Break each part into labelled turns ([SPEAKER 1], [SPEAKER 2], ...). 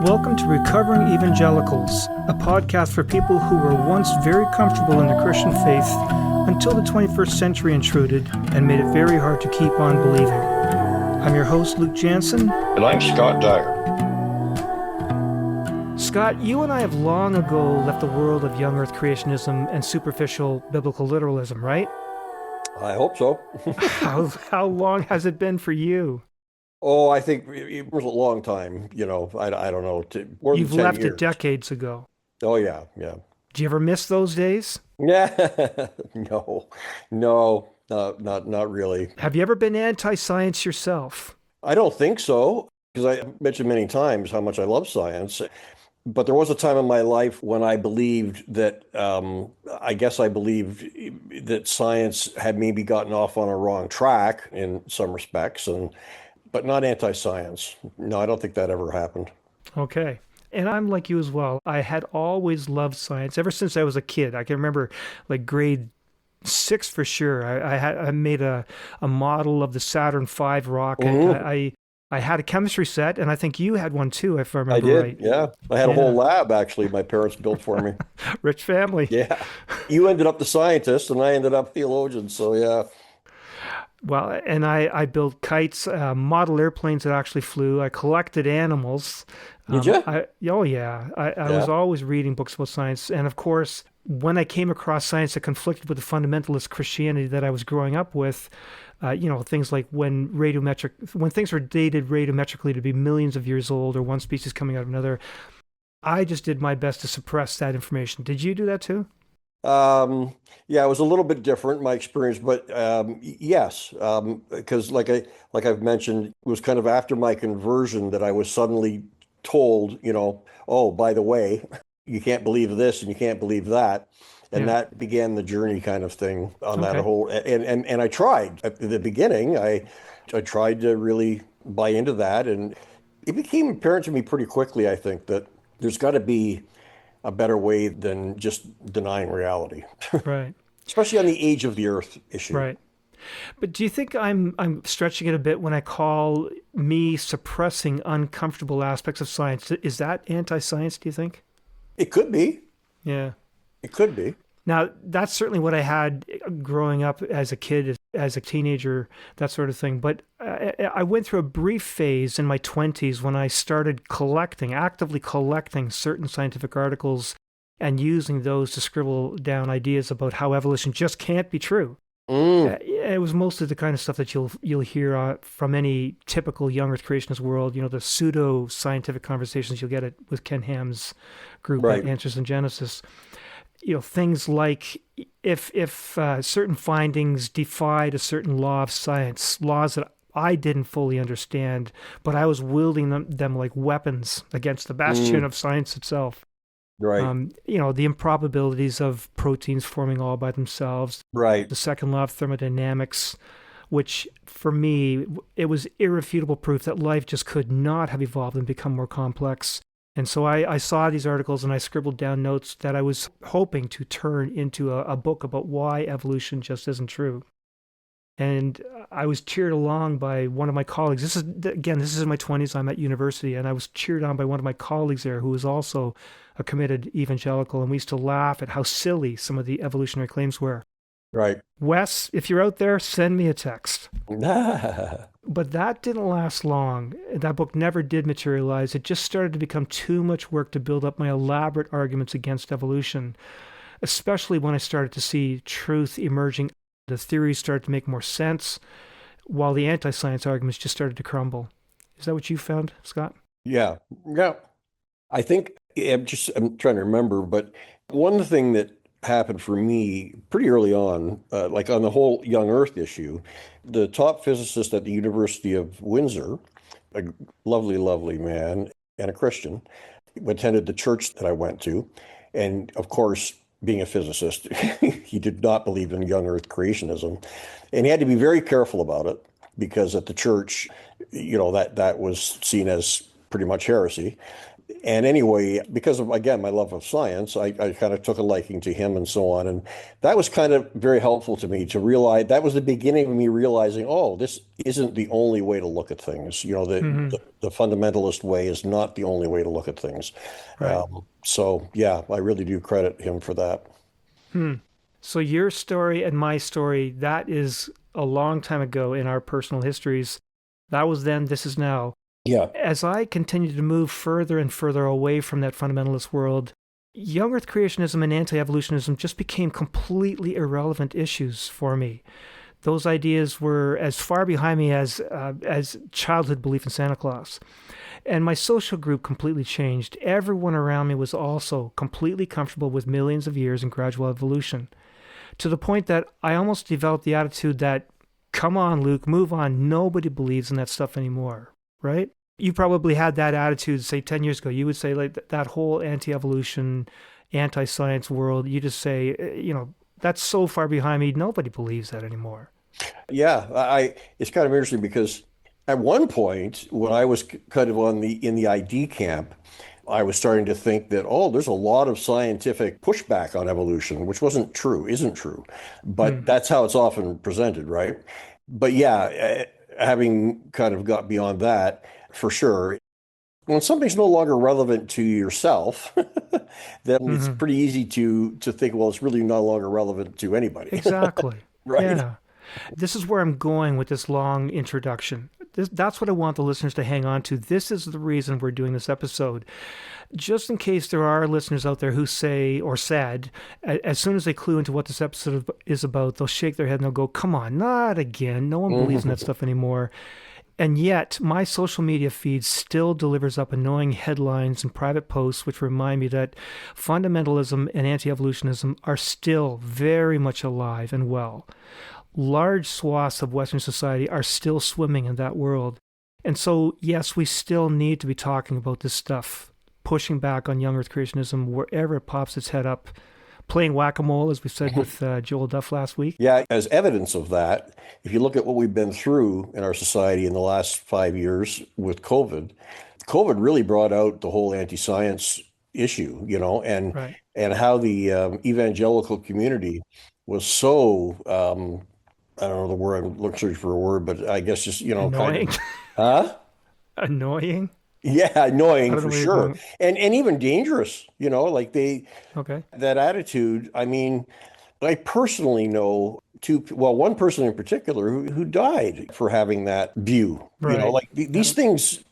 [SPEAKER 1] Welcome to Recovering Evangelicals, a podcast for people who were once very comfortable in the Christian faith until the 21st century intruded and made it very hard to keep on believing. I'm your host, Luke Jansen.
[SPEAKER 2] And I'm Scott Dyer.
[SPEAKER 1] Scott, you and I have long ago left the world of Young Earth Creationism and superficial biblical literalism, right?
[SPEAKER 2] I hope so.
[SPEAKER 1] How long has it been for you?
[SPEAKER 2] Oh, I think it was a long time, I don't know, more
[SPEAKER 1] You've
[SPEAKER 2] than 10
[SPEAKER 1] left
[SPEAKER 2] years.
[SPEAKER 1] it decades ago.
[SPEAKER 2] Oh, yeah, yeah.
[SPEAKER 1] Do you ever miss those days?
[SPEAKER 2] Yeah, no, not really.
[SPEAKER 1] Have you ever been anti-science yourself?
[SPEAKER 2] I don't think so, because I mentioned many times how much I love science. But there was a time in my life when I believed that, I believed that science had maybe gotten off on a wrong track in some respects, but not anti-science. No, I don't think that ever happened.
[SPEAKER 1] Okay. And I'm like you as well. I had always loved science ever since I was a kid. I can remember like grade 6 for sure. I made a model of the Saturn V rocket.
[SPEAKER 2] Mhm.
[SPEAKER 1] I had a chemistry set, and I think you had one too, if I remember
[SPEAKER 2] I did,
[SPEAKER 1] right.
[SPEAKER 2] yeah. I had a whole lab, actually, my parents built for me.
[SPEAKER 1] Rich family.
[SPEAKER 2] Yeah. You ended up the scientist, and I ended up theologian, so yeah.
[SPEAKER 1] Well, and I built kites, model airplanes that actually flew. I collected animals.
[SPEAKER 2] Did you?
[SPEAKER 1] Oh, yeah. I was always reading books about science. And of course, when I came across science that conflicted with the fundamentalist Christianity that I was growing up with, things like when things were dated radiometrically to be millions of years old or one species coming out of another, I just did my best to suppress that information. Did you do that too?
[SPEAKER 2] Yeah, it was a little bit different, my experience, but yes, because like I've mentioned, it was kind of after my conversion that I was suddenly told, oh, by the way, you can't believe this and you can't believe that. And that began the journey kind of thing on that whole, and I tried at the beginning, I tried to really buy into that, and it became apparent to me pretty quickly, I think, that there's got to be a better way than just denying reality.
[SPEAKER 1] Right.
[SPEAKER 2] Especially on the age of the Earth issue.
[SPEAKER 1] Right. But do you think I'm stretching it a bit when I call me suppressing uncomfortable aspects of science? Is that anti-science, do you think?
[SPEAKER 2] It could be.
[SPEAKER 1] Yeah.
[SPEAKER 2] It could be.
[SPEAKER 1] Now, that's certainly what I had growing up as a kid, as a teenager, that sort of thing. But I went through a brief phase in my 20s when I started actively collecting certain scientific articles and using those to scribble down ideas about how evolution just can't be true. It was mostly the kind of stuff that you'll hear from any typical young Earth creationist world, the pseudo-scientific conversations you'll get with Ken Ham's group,
[SPEAKER 2] Right.
[SPEAKER 1] Answers in Genesis. Things like if certain findings defied a certain law of science, laws that I didn't fully understand, but I was wielding them like weapons against the bastion of science itself.
[SPEAKER 2] Right.
[SPEAKER 1] The improbabilities of proteins forming all by themselves.
[SPEAKER 2] Right.
[SPEAKER 1] The second law of thermodynamics, which for me, it was irrefutable proof that life just could not have evolved and become more complex. And so I saw these articles and I scribbled down notes that I was hoping to turn into a book about why evolution just isn't true. And I was cheered along by one of my colleagues. This is in my 20s. I'm at university, and I was cheered on by one of my colleagues there who was also a committed evangelical. And we used to laugh at how silly some of the evolutionary claims were.
[SPEAKER 2] Right.
[SPEAKER 1] Wes, if you're out there, send me a text. But that didn't last long. That book never did materialize. It just started to become too much work to build up my elaborate arguments against evolution, especially when I started to see truth emerging. The theories started to make more sense, while the anti-science arguments just started to crumble. Is that what you found, Scott?
[SPEAKER 2] Yeah. Yeah. I think I'm trying to remember, but one thing that happened for me pretty early on, like on the whole young Earth issue, the top physicist at the University of Windsor, a lovely, lovely man and a Christian, attended the church that I went to. And of course, being a physicist, he did not believe in young Earth creationism. And he had to be very careful about it because at the church, that was seen as pretty much heresy. And anyway, because of, again, my love of science, I kind of took a liking to him and so on. And that was kind of very helpful to me to realize that was the beginning of me realizing, oh, this isn't the only way to look at things.
[SPEAKER 1] Hmm.
[SPEAKER 2] The fundamentalist way is not the only way to look at things.
[SPEAKER 1] Right.
[SPEAKER 2] So, yeah, I really do credit him for that.
[SPEAKER 1] Hmm. So your story and my story, that is a long time ago in our personal histories. That was then, this is now.
[SPEAKER 2] Yeah.
[SPEAKER 1] As I continued to move further and further away from that fundamentalist world, young earth creationism and anti-evolutionism just became completely irrelevant issues for me. Those ideas were as far behind me as childhood belief in Santa Claus. And my social group completely changed. Everyone around me was also completely comfortable with millions of years and gradual evolution, to the point that I almost developed the attitude that, come on, Luke, move on. Nobody believes in that stuff anymore, right? You probably had that attitude, say, 10 years ago. You would say, like, that whole anti-evolution, anti-science world, you just say, that's so far behind me. Nobody believes that anymore.
[SPEAKER 2] Yeah, it's kind of interesting because at one point when I was kind of in the ID camp, I was starting to think that, oh, there's a lot of scientific pushback on evolution, which isn't true. But
[SPEAKER 1] Hmm.
[SPEAKER 2] that's how it's often presented, right? But yeah, having kind of got beyond that, for sure, when something's no longer relevant to yourself, then it's
[SPEAKER 1] Hmm.
[SPEAKER 2] pretty easy to think, well, it's really no longer relevant to anybody,
[SPEAKER 1] Exactly.
[SPEAKER 2] right?
[SPEAKER 1] Yeah. This is where I'm going with this long introduction. That's what I want the listeners to hang on to. This is the reason we're doing this episode. Just in case there are listeners out there who say or said, as soon as they clue into what this episode is about, they'll shake their head and they'll go, come on, not again. No one believes in that stuff anymore. And yet, my social media feed still delivers up annoying headlines and private posts which remind me that fundamentalism and anti evolutionism are still very much alive and well. Large swaths of Western society are still swimming in that world. And so, yes, we still need to be talking about this stuff, pushing back on young earth creationism wherever it pops its head up, playing whack-a-mole, as we said with Joel Duff last week.
[SPEAKER 2] Yeah, as evidence of that, if you look at what we've been through in our society in the last 5 years with COVID really brought out the whole anti-science issue,
[SPEAKER 1] Right.
[SPEAKER 2] and how the evangelical community was so I don't know the word, I'm looking for a word, but I guess just, kind of,
[SPEAKER 1] Annoying.
[SPEAKER 2] huh?
[SPEAKER 1] Annoying?
[SPEAKER 2] Yeah,
[SPEAKER 1] I
[SPEAKER 2] annoying
[SPEAKER 1] don't know
[SPEAKER 2] for
[SPEAKER 1] where you're
[SPEAKER 2] sure.
[SPEAKER 1] going.
[SPEAKER 2] And even dangerous, like
[SPEAKER 1] Okay.
[SPEAKER 2] that attitude. I mean, I personally know one person in particular who died for having that view.
[SPEAKER 1] Right.
[SPEAKER 2] Like
[SPEAKER 1] Yeah.
[SPEAKER 2] these things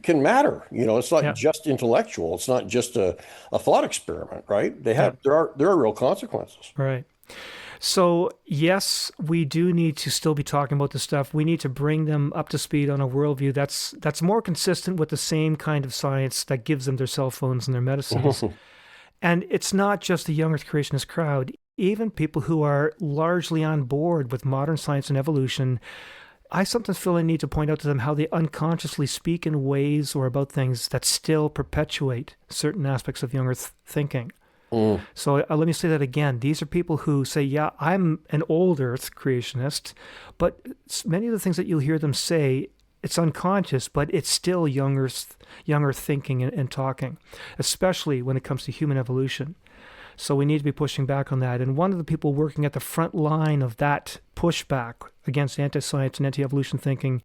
[SPEAKER 2] can matter. It's not
[SPEAKER 1] Yeah.
[SPEAKER 2] just intellectual. It's not just a thought experiment, right?
[SPEAKER 1] Yeah.
[SPEAKER 2] There are real consequences.
[SPEAKER 1] Right. So, yes, we do need to still be talking about this stuff. We need to bring them up to speed on a worldview that's more consistent with the same kind of science that gives them their cell phones and their medicines. And it's not just the young earth creationist crowd. Even people who are largely on board with modern science and evolution, I sometimes feel I need to point out to them how they unconsciously speak in ways or about things that still perpetuate certain aspects of young earth thinking.
[SPEAKER 2] Mm.
[SPEAKER 1] So let me say that again. These are people who say, yeah, I'm an old earth creationist, but many of the things that you'll hear them say, it's unconscious, but it's still young earth thinking and talking, especially when it comes to human evolution. So we need to be pushing back on that. And one of the people working at the front line of that pushback against anti-science and anti-evolution thinking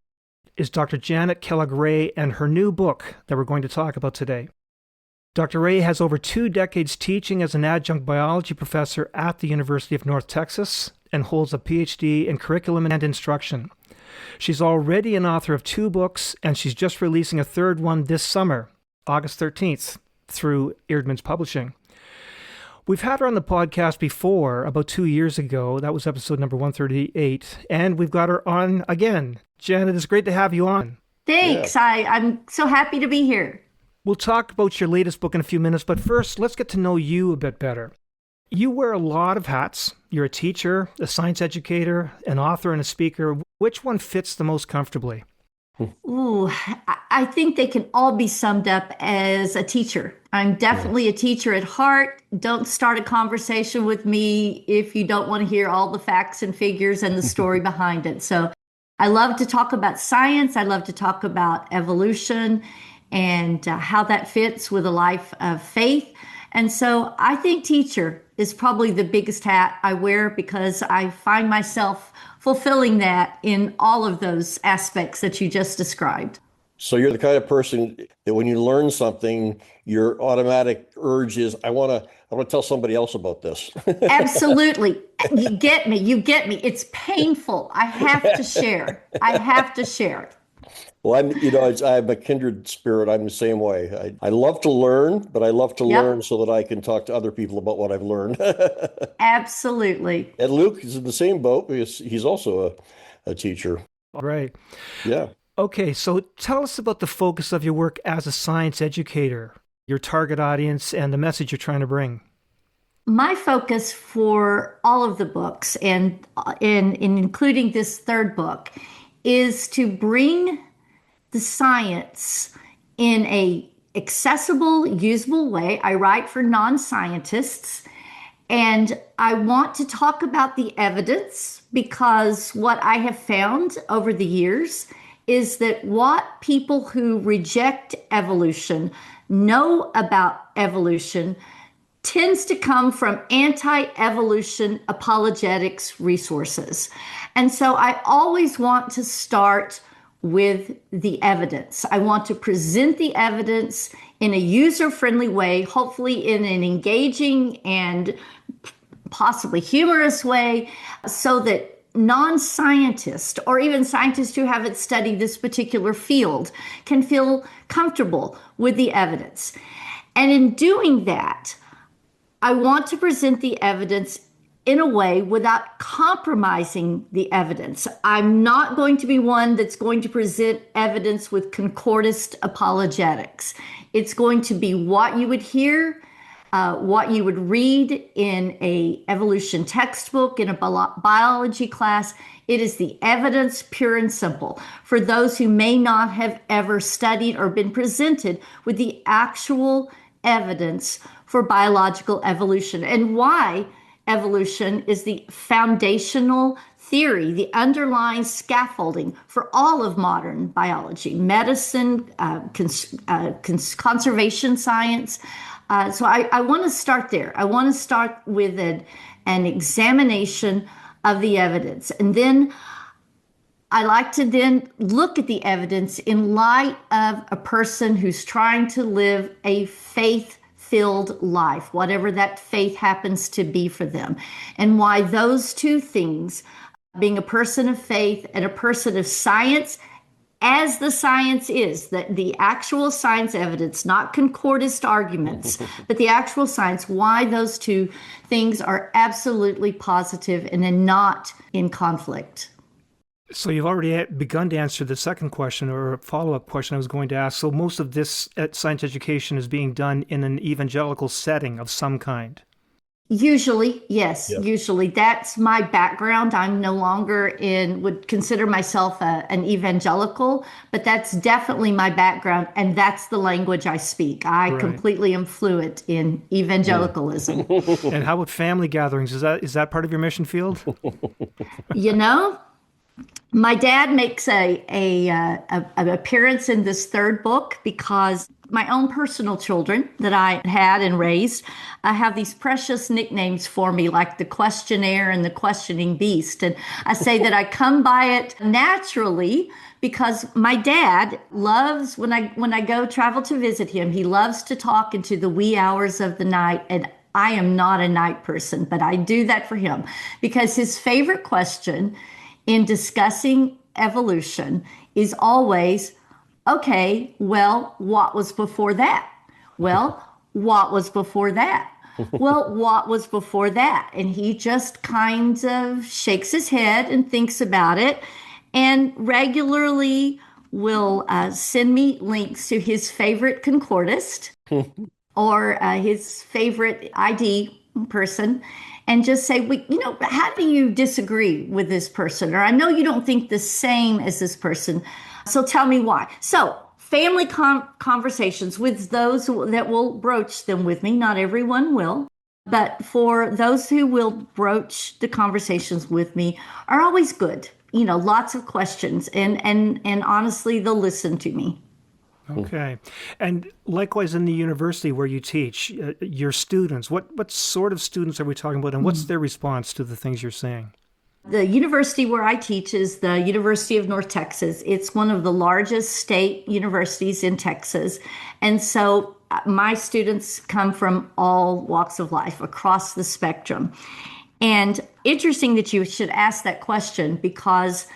[SPEAKER 1] is Dr. Janet Kellogg Ray and her new book that we're going to talk about today. Dr. Ray has over 2 decades teaching as an adjunct biology professor at the University of North Texas and holds a PhD in curriculum and instruction. She's already an author of 2 books, and she's just releasing a 3rd one this summer, August 13th, through Eerdmans Publishing. We've had her on the podcast before, about 2 years ago. That was episode number 138, and we've got her on again. Janet, it's great to have you on.
[SPEAKER 2] Yeah.
[SPEAKER 3] Thanks. I'm so happy to be here.
[SPEAKER 1] We'll talk about your latest book in a few minutes, but first, let's get to know you a bit better. You wear a lot of hats. You're a teacher, a science educator, an author, and a speaker. Which one fits the most comfortably?
[SPEAKER 3] Ooh, I think they can all be summed up as a teacher. I'm
[SPEAKER 2] Yeah.
[SPEAKER 3] definitely a teacher at heart. Don't start a conversation with me if you don't want to hear all the facts and figures and the story behind it. So I love to talk about science. I love to talk about evolution. and how that fits with a life of faith. And so I think teacher is probably the biggest hat I wear, because I find myself fulfilling that in all of those aspects that you just described.
[SPEAKER 2] So you're the kind of person that when you learn something, your automatic urge is, I want to tell somebody else about this.
[SPEAKER 3] Absolutely. You get me. You get me. It's painful. I have to share. I have to share.
[SPEAKER 2] Well, I'm a kindred spirit. I'm the same way. I love to learn, but I love to learn
[SPEAKER 3] Yep.
[SPEAKER 2] so that I can talk to other people about what I've learned.
[SPEAKER 3] Absolutely.
[SPEAKER 2] And Luke is in the same boat because he's also a teacher.
[SPEAKER 1] All right.
[SPEAKER 2] Yeah.
[SPEAKER 1] Okay, so tell us about the focus of your work as a science educator, your target audience, and the message you're trying to bring.
[SPEAKER 3] My focus for all of the books, and in including this third book, is to bring the science in a accessible, usable way. I write for non-scientists, and I want to talk about the evidence, because what I have found over the years is that what people who reject evolution know about evolution tends to come from anti-evolution apologetics resources. And so I always want to start with the evidence. I want to present the evidence in a user-friendly way, hopefully in an engaging and possibly humorous way, so that non-scientists or even scientists who haven't studied this particular field can feel comfortable with the evidence. And in doing that, I want to present the evidence in a way without compromising the evidence. I'm not going to be one that's going to present evidence with concordist apologetics. It's going to be what you would hear, what you would read in a evolution textbook, in a biology class. It is the evidence, pure and simple, for those who may not have ever studied or been presented with the actual evidence for biological evolution, and why evolution is the foundational theory, the underlying scaffolding for all of modern biology, medicine, conservation science. So I want to start there. I want to start with an examination of the evidence. And then I like to then look at the evidence in light of a person who's trying to live a faith-filled life, whatever that faith happens to be for them, and why those two things, being a person of faith and a person of science, as the science is, that the actual science evidence, not concordist arguments, but the actual science, why those two things are absolutely positive and then not in conflict.
[SPEAKER 1] So you've already begun to answer the second question, or a follow-up question I was going to ask. So most of this science education is being done in an evangelical setting of some kind.
[SPEAKER 3] Usually, yes.
[SPEAKER 2] Yeah.
[SPEAKER 3] Usually, that's my background. I'm no longer would consider myself an evangelical, but that's definitely my background, and that's the language I speak. I
[SPEAKER 1] Right.
[SPEAKER 3] completely am fluent in evangelicalism.
[SPEAKER 1] And how about family gatherings? Is that part of your mission field?
[SPEAKER 3] You know, my dad makes an appearance in this third book, because my own personal children that I had and raised have these precious nicknames for me, like the questionnaire and the questioning beast. And I say that I come by it naturally because my dad loves, when I go travel to visit him, he loves to talk into the wee hours of the night. And I am not a night person, but I do that for him, because his favorite question in discussing evolution is always, okay, well, what was before that? Well, what was before that? Well, what was before that? And he just kind of shakes his head and thinks about it, and regularly will send me links to his favorite concordist or his favorite ID person, and just say, well, how do you disagree with this person? Or I know you don't think the same as this person, so tell me why. So family conversations with those that will broach them with me. Not everyone will, but for those who will broach the conversations with me are always good. Lots of questions, and honestly, they'll listen to me.
[SPEAKER 1] Okay. And likewise in the university where you teach, your students, what sort of students are we talking about, and what's their response to the things you're saying?
[SPEAKER 3] The university where I teach is the University of North Texas. It's one of the largest state universities in Texas. And so my students come from all walks of life across the spectrum. And interesting that you should ask that question, because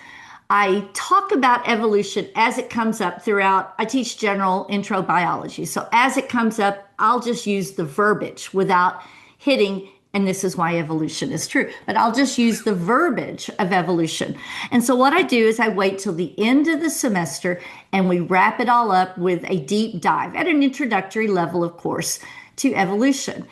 [SPEAKER 3] I talk about evolution as it comes up throughout. I teach general intro biology. So as it comes up, I'll just use the verbiage without hitting, and this is why evolution is true, but I'll just use the verbiage of evolution. And so what I do is I wait till the end of the semester and we wrap it all up with a deep dive at an introductory level, of course, to evolution.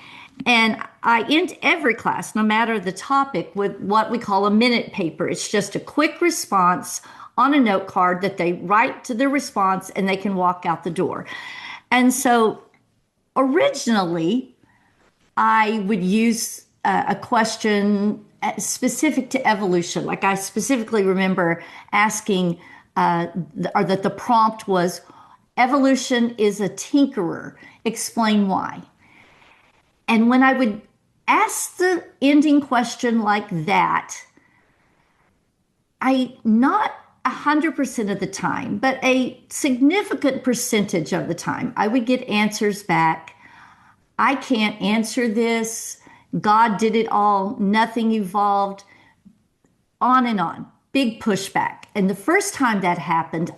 [SPEAKER 3] And I end every class, no matter the topic, with what we call a minute paper. It's just a quick response on a note card that they write to their response and they can walk out the door. And so originally, I would use a question specific to evolution. Like I specifically remember asking, or that the prompt was, evolution is a tinkerer. Explain why. And when I would ask the ending question like that, not 100% of the time, but a significant percentage of the time, I would get answers back. I can't answer this. God did it all. Nothing evolved. On and on. Big pushback. And the first time that happened,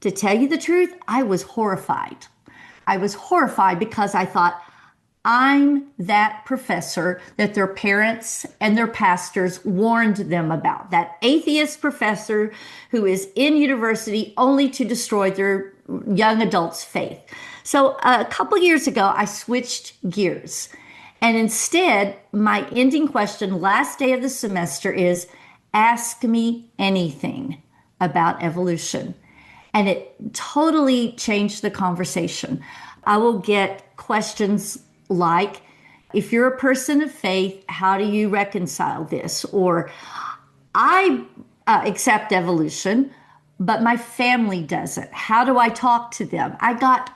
[SPEAKER 3] to tell you the truth, I was horrified. I was horrified because I thought, I'm that professor that their parents and their pastors warned them about. That atheist professor who is in university only to destroy their young adults' faith. So a couple years ago, I switched gears. And instead, my ending question last day of the semester is, ask me anything about evolution. And it totally changed the conversation. I will get questions like, if you're a person of faith, how do you reconcile this? Or, I accept evolution, but my family doesn't. How do I talk to them? I got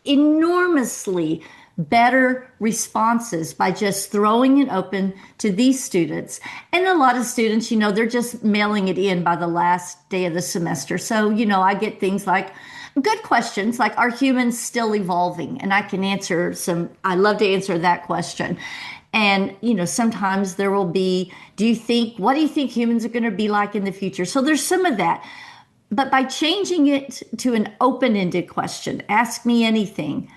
[SPEAKER 3] enormously better responses by just throwing it open to these students. And a lot of students, they're just mailing it in by the last day of the semester. So, I get things like, good questions like, are humans still evolving? And I can answer I love to answer that question. And, sometimes there will be, what do you think humans are going to be like in the future? So there's some of that. But by changing it to an open-ended question, ask me anything,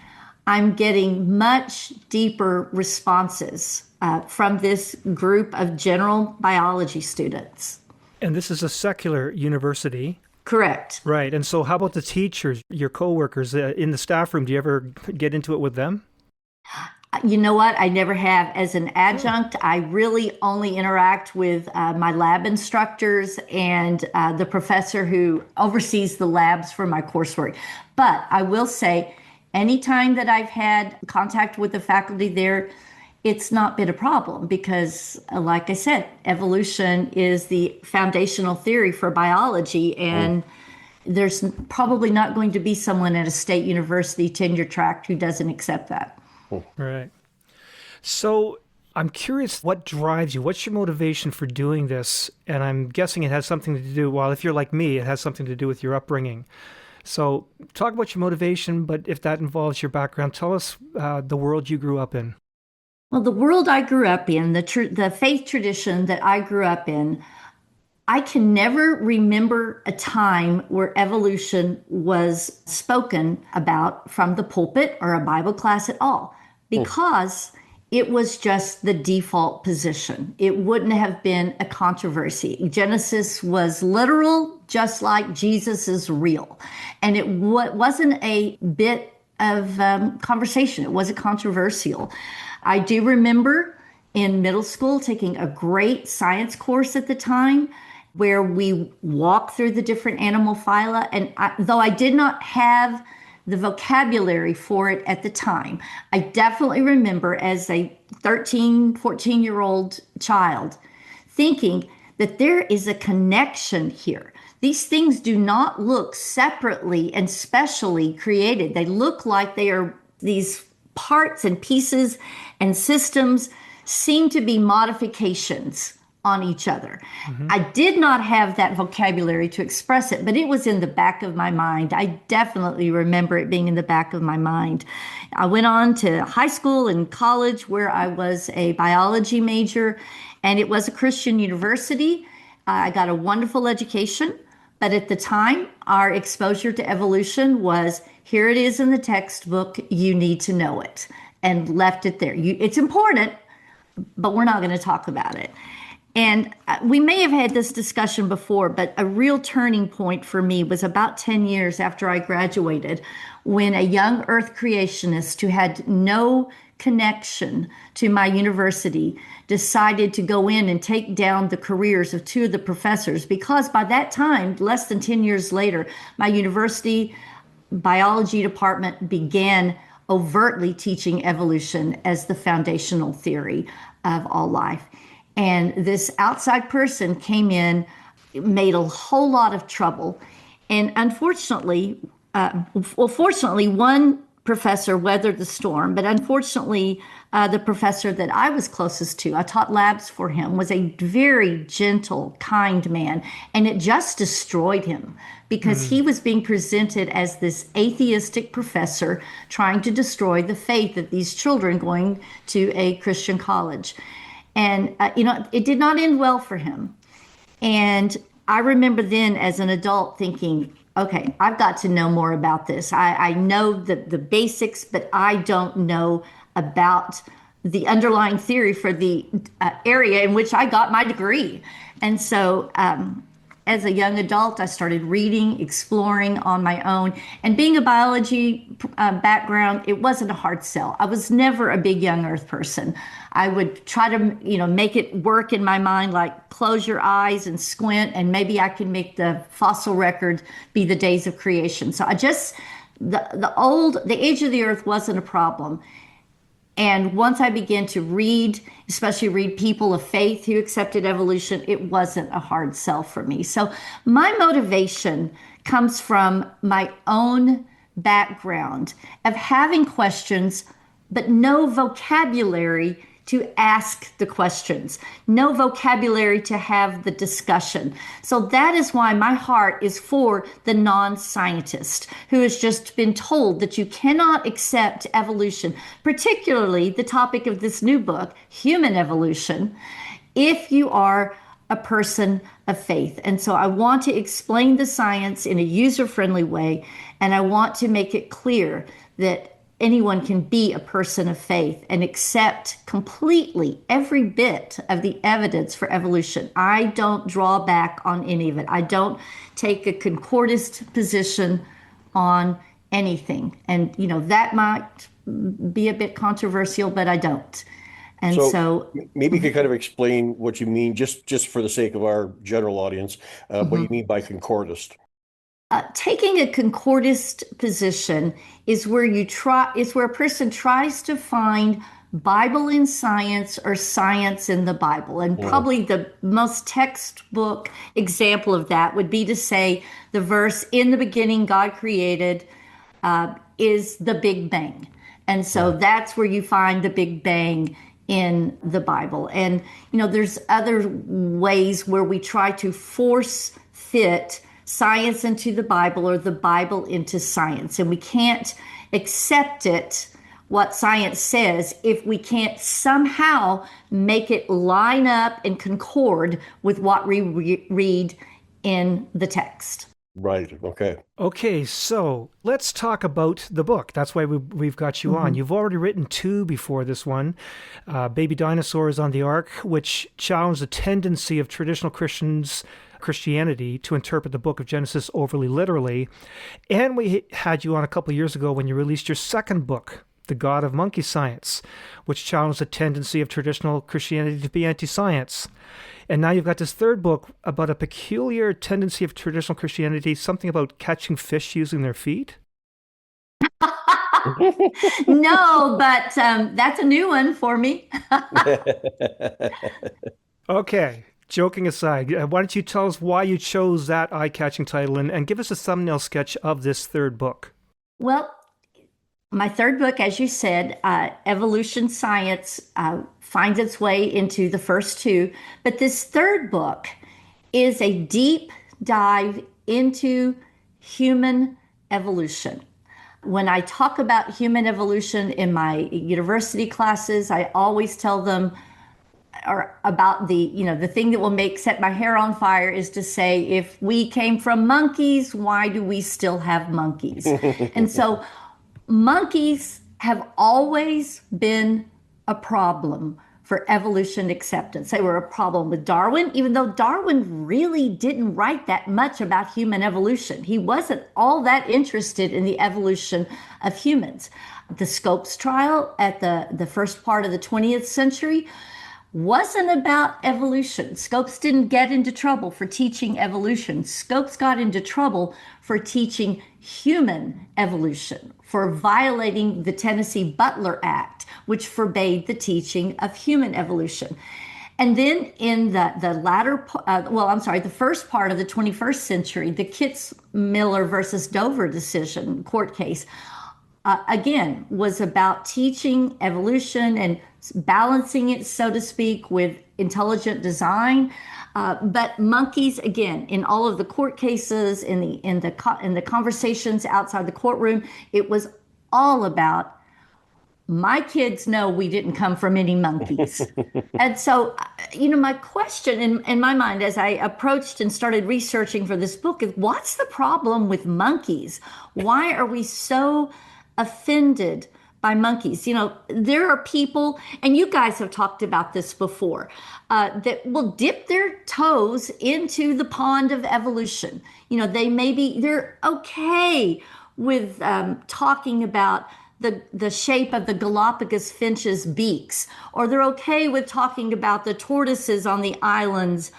[SPEAKER 3] I'm getting much deeper responses from this group of general biology students.
[SPEAKER 1] And this is a secular university.
[SPEAKER 3] Correct.
[SPEAKER 1] Right. And so how about the teachers, your coworkers in the staff room? Do you ever get into it with them?
[SPEAKER 3] You know what? I never have. As an adjunct, I really only interact with my lab instructors and the professor who oversees the labs for my coursework. But I will say, anytime that I've had contact with the faculty there, it's not been a problem because, like I said, evolution is the foundational theory for biology, and there's probably not going to be someone at a state university tenure track who doesn't accept that.
[SPEAKER 1] Right. So I'm curious, what drives you? What's your motivation for doing this? And I'm guessing it has something to do, well, if you're like me, it has something to do with your upbringing. So talk about your motivation, but if that involves your background, tell us the world you grew up in.
[SPEAKER 3] Well, the world I grew up in, the faith tradition that I grew up in, I can never remember a time where evolution was spoken about from the pulpit or a Bible class at all, because it was just the default position. It wouldn't have been a controversy. Genesis was literal, just like Jesus is real. And it wasn't a bit of conversation. It wasn't controversial. I do remember in middle school taking a great science course at the time where we walked through the different animal phyla. And though I did not have the vocabulary for it at the time, I definitely remember as a 13, 14-year-old child thinking that there is a connection here. These things do not look separately and specially created. They look like they are these parts and pieces and systems seem to be modifications on each other. I did not have that vocabulary to express it, but it was in the back of my mind. I definitely remember it being in the back of my mind. I went on to high school and college where I was a biology major, and it was a Christian university. I got a wonderful education, but at the time, our exposure to evolution was here it is in the textbook, you need to know it, and left it there. It's important, but we're not going to talk about it. And we may have had this discussion before, but a real turning point for me was about 10 years after I graduated, when a young earth creationist who had no connection to my university decided to go in and take down the careers of two of the professors, because by that time, less than 10 years later, my university biology department began overtly teaching evolution as the foundational theory of all life. And this outside person came in, made a whole lot of trouble. And unfortunately, fortunately, one professor weathered the storm, but unfortunately, the professor that I was closest to, I taught labs for him, was a very gentle, kind man. And it just destroyed him because he was being presented as this atheistic professor trying to destroy the faith of these children going to a Christian college. And, it did not end well for him. And I remember then as an adult thinking, okay, I've got to know more about this. I know the basics, but I don't know about the underlying theory for the area in which I got my degree. And so as a young adult, I started reading, exploring on my own. And being a biology background, it wasn't a hard sell. I was never a big young earth person. I would try to, make it work in my mind, like close your eyes and squint, and maybe I can make the fossil record be the days of creation. So the age of the earth wasn't a problem. And once I began to read, especially read people of faith who accepted evolution, it wasn't a hard sell for me. So my motivation comes from my own background of having questions, but no vocabulary to ask the questions, no vocabulary to have the discussion. So that is why my heart is for the non-scientist who has just been told that you cannot accept evolution, particularly the topic of this new book, human evolution, if you are a person of faith. And so I want to explain the science in a user-friendly way, and I want to make it clear that anyone can be a person of faith and accept completely every bit of the evidence for evolution. I don't draw back on any of it. I don't take a concordist position on anything. And, that might be a bit controversial, but I don't. And so
[SPEAKER 2] maybe you could kind of explain what you mean, just for the sake of our general audience, what you mean by concordist.
[SPEAKER 3] Taking a concordist position is where a person tries to find Bible in science or science in the Bible. And probably the most textbook example of that would be to say the verse, in the beginning God created, is the Big Bang. And so that's where you find the Big Bang in the Bible. And, there's other ways where we try to force fit science into the Bible or the Bible into science. And we can't accept it, what science says, if we can't somehow make it line up and concord with what we read in the text.
[SPEAKER 2] Right. Okay.
[SPEAKER 1] Okay, so let's talk about the book. That's why we've got you on. You've already written 2 before this one, Baby Dinosaurs on the Ark, which challenged the tendency of traditional Christianity to interpret the book of Genesis overly literally. And we had you on a couple of years ago when you released your second book, The God of Monkey Science, which challenged the tendency of traditional Christianity to be anti-science. And now you've got this third book about a peculiar tendency of traditional Christianity, something about catching fish using their feet.
[SPEAKER 3] No, but that's a new one for me.
[SPEAKER 1] Okay. Joking aside, why don't you tell us why you chose that eye-catching title and give us a thumbnail sketch of this third book?
[SPEAKER 3] Well, my third book, as you said, evolution science, finds its way into the first two. But this third book is a deep dive into human evolution. When I talk about human evolution in my university classes, I always tell them or about the thing that will set my hair on fire is to say, if we came from monkeys, why do we still have monkeys? And so monkeys have always been a problem for evolution acceptance. They were a problem with Darwin, even though Darwin really didn't write that much about human evolution. He wasn't all that interested in the evolution of humans. The Scopes trial at the first part of the 20th century wasn't about evolution. Scopes didn't get into trouble for teaching evolution. Scopes got into trouble for teaching human evolution, for violating the Tennessee Butler Act, which forbade the teaching of human evolution. And then in the first part of the 21st century, the Kitzmiller versus Dover decision court case, again, was about teaching evolution and balancing it, so to speak, with intelligent design. But monkeys, again, in all of the court cases, in the conversations outside the courtroom, it was all about, my kids know we didn't come from any monkeys. And so, my question in my mind as I approached and started researching for this book is, what's the problem with monkeys? Why are we so offended by monkeys? There are people, and you guys have talked about this before, that will dip their toes into the pond of evolution. They're okay with talking about the shape of the Galapagos finch's beaks, or they're okay with talking about the tortoises on the islands,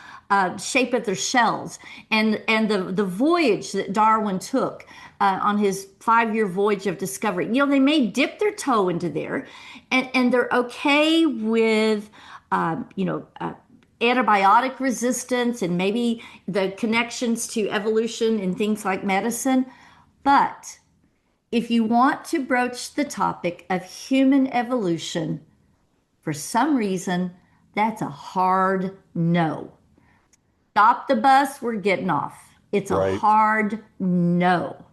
[SPEAKER 3] shape of their shells, and the voyage that Darwin took on his 5-year voyage of discovery. They may dip their toe into there, and they're okay with antibiotic resistance and maybe the connections to evolution and things like medicine. But if you want to broach the topic of human evolution, for some reason, that's a hard no. Stop the bus, we're getting off. It's a hard no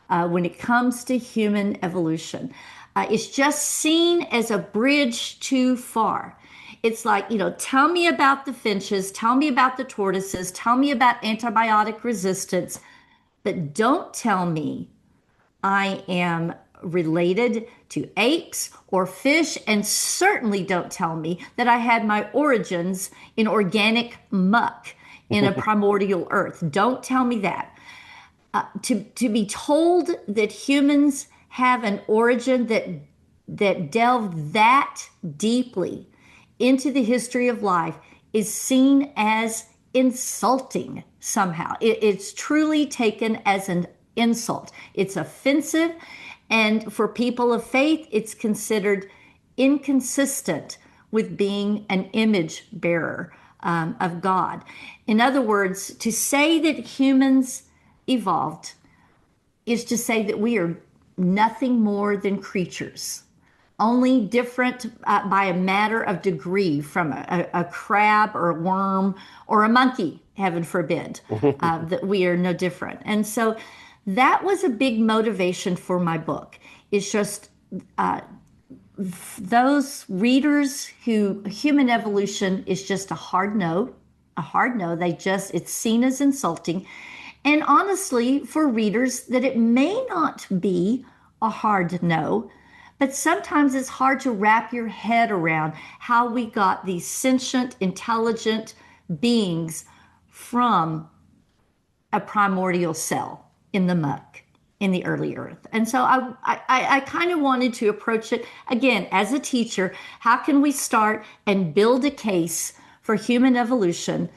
[SPEAKER 3] when it comes to human evolution. It's just seen as a bridge too far. It's like, tell me about the finches, tell me about the tortoises, tell me about antibiotic resistance, but don't tell me I am related to apes or fish, and certainly don't tell me that I had my origins in organic muck in a primordial earth. Don't tell me that. To be told that humans have an origin that delved that deeply into the history of life is seen as insulting somehow. It's truly taken as an insult. It's offensive, and for people of faith, it's considered inconsistent with being an image bearer of God. In other words, to say that humans evolved is to say that we are nothing more than creatures, only different by a matter of degree from a crab or a worm or a monkey, heaven forbid, that we are no different. And so that was a big motivation for my book. It's just those readers who human evolution is just a hard no. It's seen as insulting. And honestly, for readers, that it may not be a hard no, but sometimes it's hard to wrap your head around how we got these sentient, intelligent beings from a primordial cell in the muck in the early earth. And so I kind of wanted to approach it again as a teacher. How can we start and build a case for human evolution?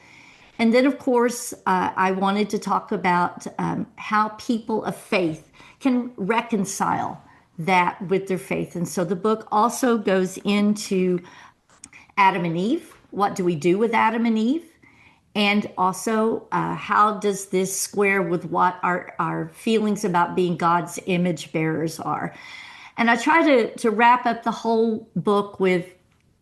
[SPEAKER 3] And then, of course, I wanted to talk about how people of faith can reconcile that with their faith. And so the book also goes into Adam and Eve. What do we do with Adam and Eve? And also, how does this square with what our feelings about being God's image bearers are? And I try to wrap up the whole book with,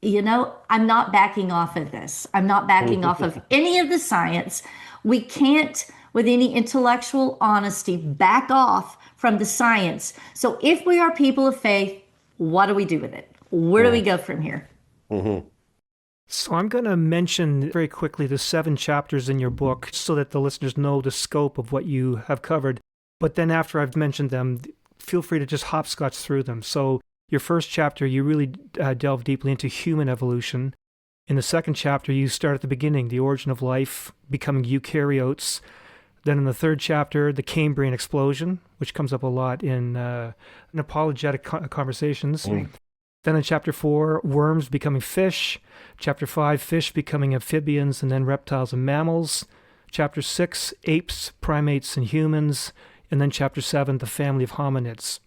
[SPEAKER 3] I'm not backing off of this. I'm not backing off of any of the science. We can't, with any intellectual honesty, back off from the science. So if we are people of faith, what do we do with it? Where do we go from here?
[SPEAKER 1] So I'm going to mention very quickly the 7 chapters in your book so that the listeners know the scope of what you have covered. But then after I've mentioned them, feel free to just hopscotch through them. So your first chapter, you really delve deeply into human evolution. In the second chapter, you start at the beginning, the origin of life, becoming eukaryotes. Then in the third chapter, the Cambrian explosion, which comes up a lot in apologetic conversations. Then in chapter 4, worms becoming fish. Chapter 5, fish becoming amphibians and then reptiles and mammals. Chapter 6, apes, primates, and humans. And then chapter 7, the family of hominids.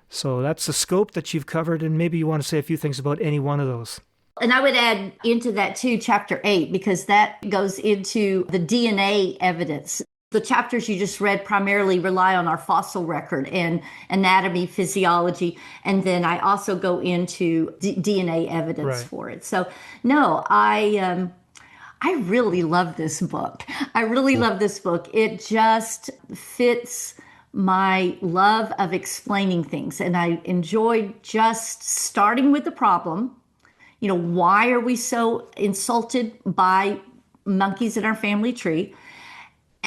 [SPEAKER 1] So that's the scope that you've covered, and maybe you want to say a few things about any one of those.
[SPEAKER 3] And I would add into that too, chapter 8, because that goes into the DNA evidence. The chapters you just read primarily rely on our fossil record and anatomy, physiology, and then I also go into DNA evidence for it. So, no, I really love this book. I really love this book. It just fits my love of explaining things, and I enjoyed just starting with the problem. Why are we so insulted by monkeys in our family tree?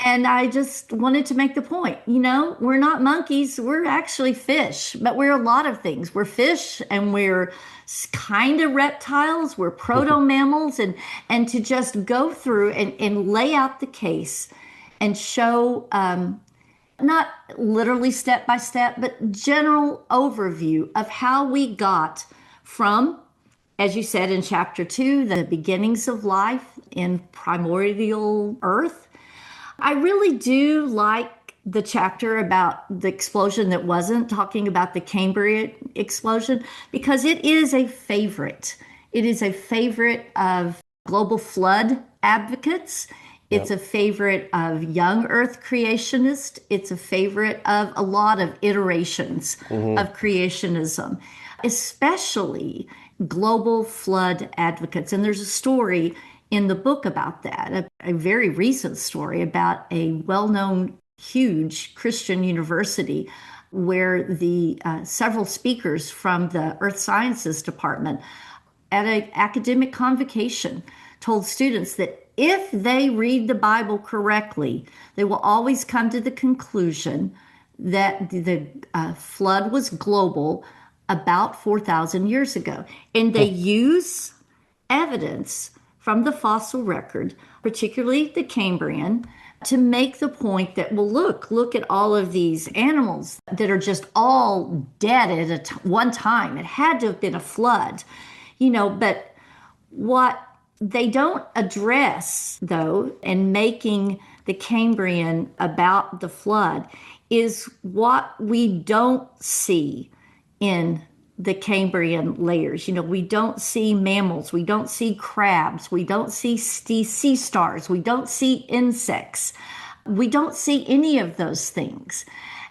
[SPEAKER 3] And I just wanted to make the point, we're not monkeys, we're actually fish, but we're a lot of things. We're fish and we're kind of reptiles, we're proto-mammals, and to just go through and lay out the case and show, not literally step by step, but general overview of how we got from, as you said in chapter 2, the beginnings of life in primordial Earth. I really do like the chapter about the explosion that wasn't, talking about the Cambrian explosion, because it is a favorite. It is a favorite of global flood advocates. It's a favorite of Young Earth Creationists. It's a favorite of a lot of iterations of creationism, especially global flood advocates. And there's a story in the book about that, a very recent story about a well-known, huge Christian university where the several speakers from the Earth Sciences department at an academic convocation told students that if they read the Bible correctly, they will always come to the conclusion that the flood was global about 4,000 years ago. And they use evidence from the fossil record, particularly the Cambrian, to make the point that, well, look at all of these animals that are just all dead at one time. It had to have been a flood, but what they don't address, though, in making the Cambrian about the flood, is what we don't see in the Cambrian layers. We don't see mammals, we don't see crabs, we don't see sea stars, we don't see insects, we don't see any of those things.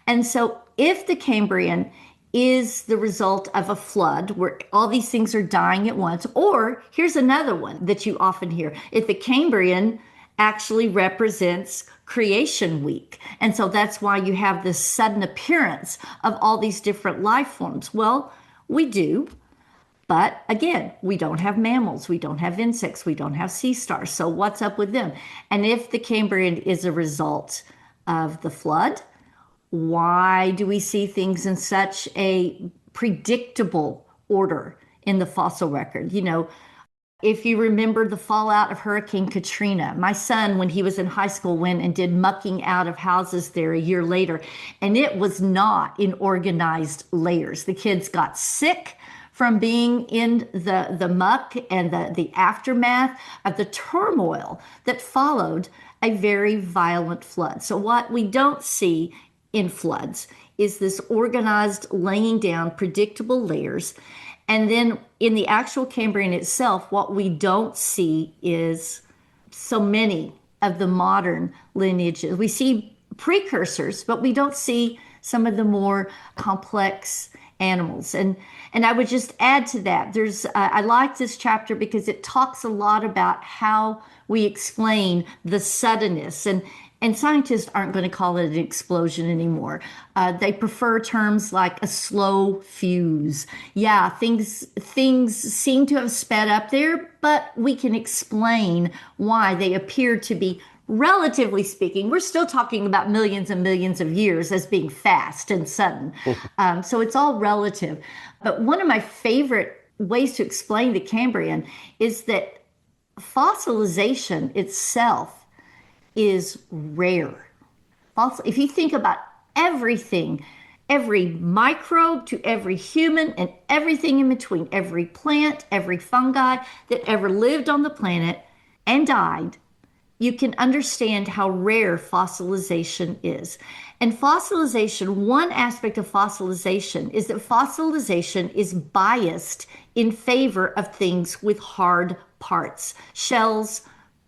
[SPEAKER 3] And so if the Cambrian is the result of a flood where all these things are dying at once, or here's another one that you often hear, if the Cambrian actually represents creation week, and so that's why you have this sudden appearance of all these different life forms. Well, we do, but again, we don't have mammals, we don't have insects, we don't have sea stars. So what's up with them? And if the Cambrian is a result of the flood, why do we see things in such a predictable order in the fossil record? If you remember the fallout of Hurricane Katrina, my son, when he was in high school, went and did mucking out of houses there a year later, and it was not in organized layers. The kids got sick from being in the muck and the aftermath of the turmoil that followed a very violent flood. So what we don't see in floods is this organized laying down predictable layers. And then in the actual Cambrian itself, what we don't see is so many of the modern lineages. We see precursors, but we don't see some of the more complex animals. And I would just add to that. I like this chapter because it talks a lot about how we explain the suddenness, and scientists aren't going to call it an explosion anymore. They prefer terms like a slow fuse. Yeah, things seem to have sped up there, but we can explain why they appear to be, relatively speaking. We're still talking about millions and millions of years as being fast and sudden. So it's all relative. But one of my favorite ways to explain the Cambrian is that fossilization itself is rare. If you think about everything, every microbe to every human and everything in between, every plant, every fungi that ever lived on the planet and died, you can understand how rare fossilization is. And fossilization, one aspect of fossilization is that fossilization is biased in favor of things with hard parts, shells,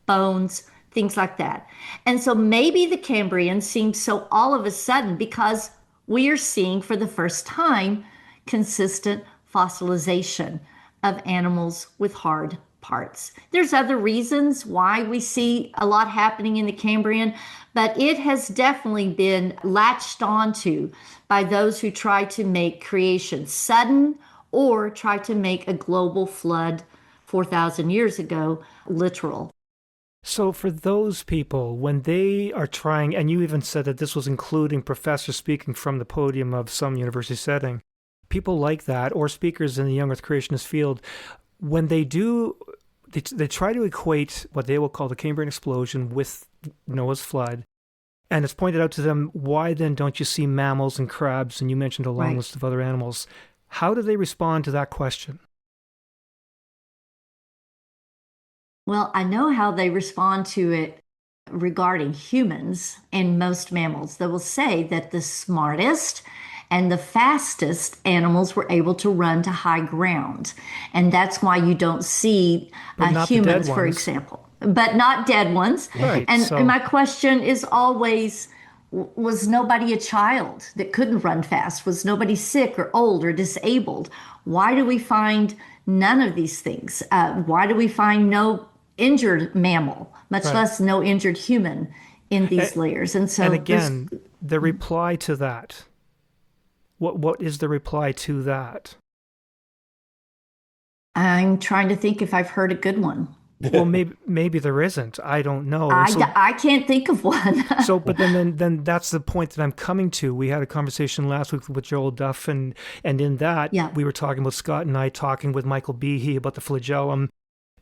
[SPEAKER 3] bones, things like that. And so maybe the Cambrian seems so all of a sudden because we are seeing for the first time consistent fossilization of animals with hard parts. There's other reasons why we see a lot happening in the Cambrian, but it has definitely been latched onto by those who try to make creation sudden or try to make a global flood 4,000 years ago literal.
[SPEAKER 1] So for those people, when they are trying, and you even said that this was including professors speaking from the podium of some university setting, people like that, or speakers in the young earth creationist field, when they do, they try to equate what they will call the Cambrian explosion with Noah's flood. And it's pointed out to them, why then don't you see mammals and crabs? And you mentioned a long list of other animals. How do they respond to that question?
[SPEAKER 3] Well, I know how they respond to it regarding humans and most mammals. They will say that the smartest and the fastest animals were able to run to high ground. And that's why you don't see humans, for example, but not dead ones.
[SPEAKER 1] Right,
[SPEAKER 3] and my question is always, was nobody a child that couldn't run fast? Was nobody sick or old or disabled? Why do we find none of these things? Why do we find no injured mammal, much less no injured human in these layers? And so,
[SPEAKER 1] and again, the reply to that, what is the reply to that?
[SPEAKER 3] I'm trying to think if I've heard a good one.
[SPEAKER 1] Well, maybe there isn't. I don't know.
[SPEAKER 3] I can't think of one.
[SPEAKER 1] But then that's the point that I'm coming to. We had a conversation last week with Joel Duff, and in that we were talking about Scott and I talking with Michael Behe about the flagellum.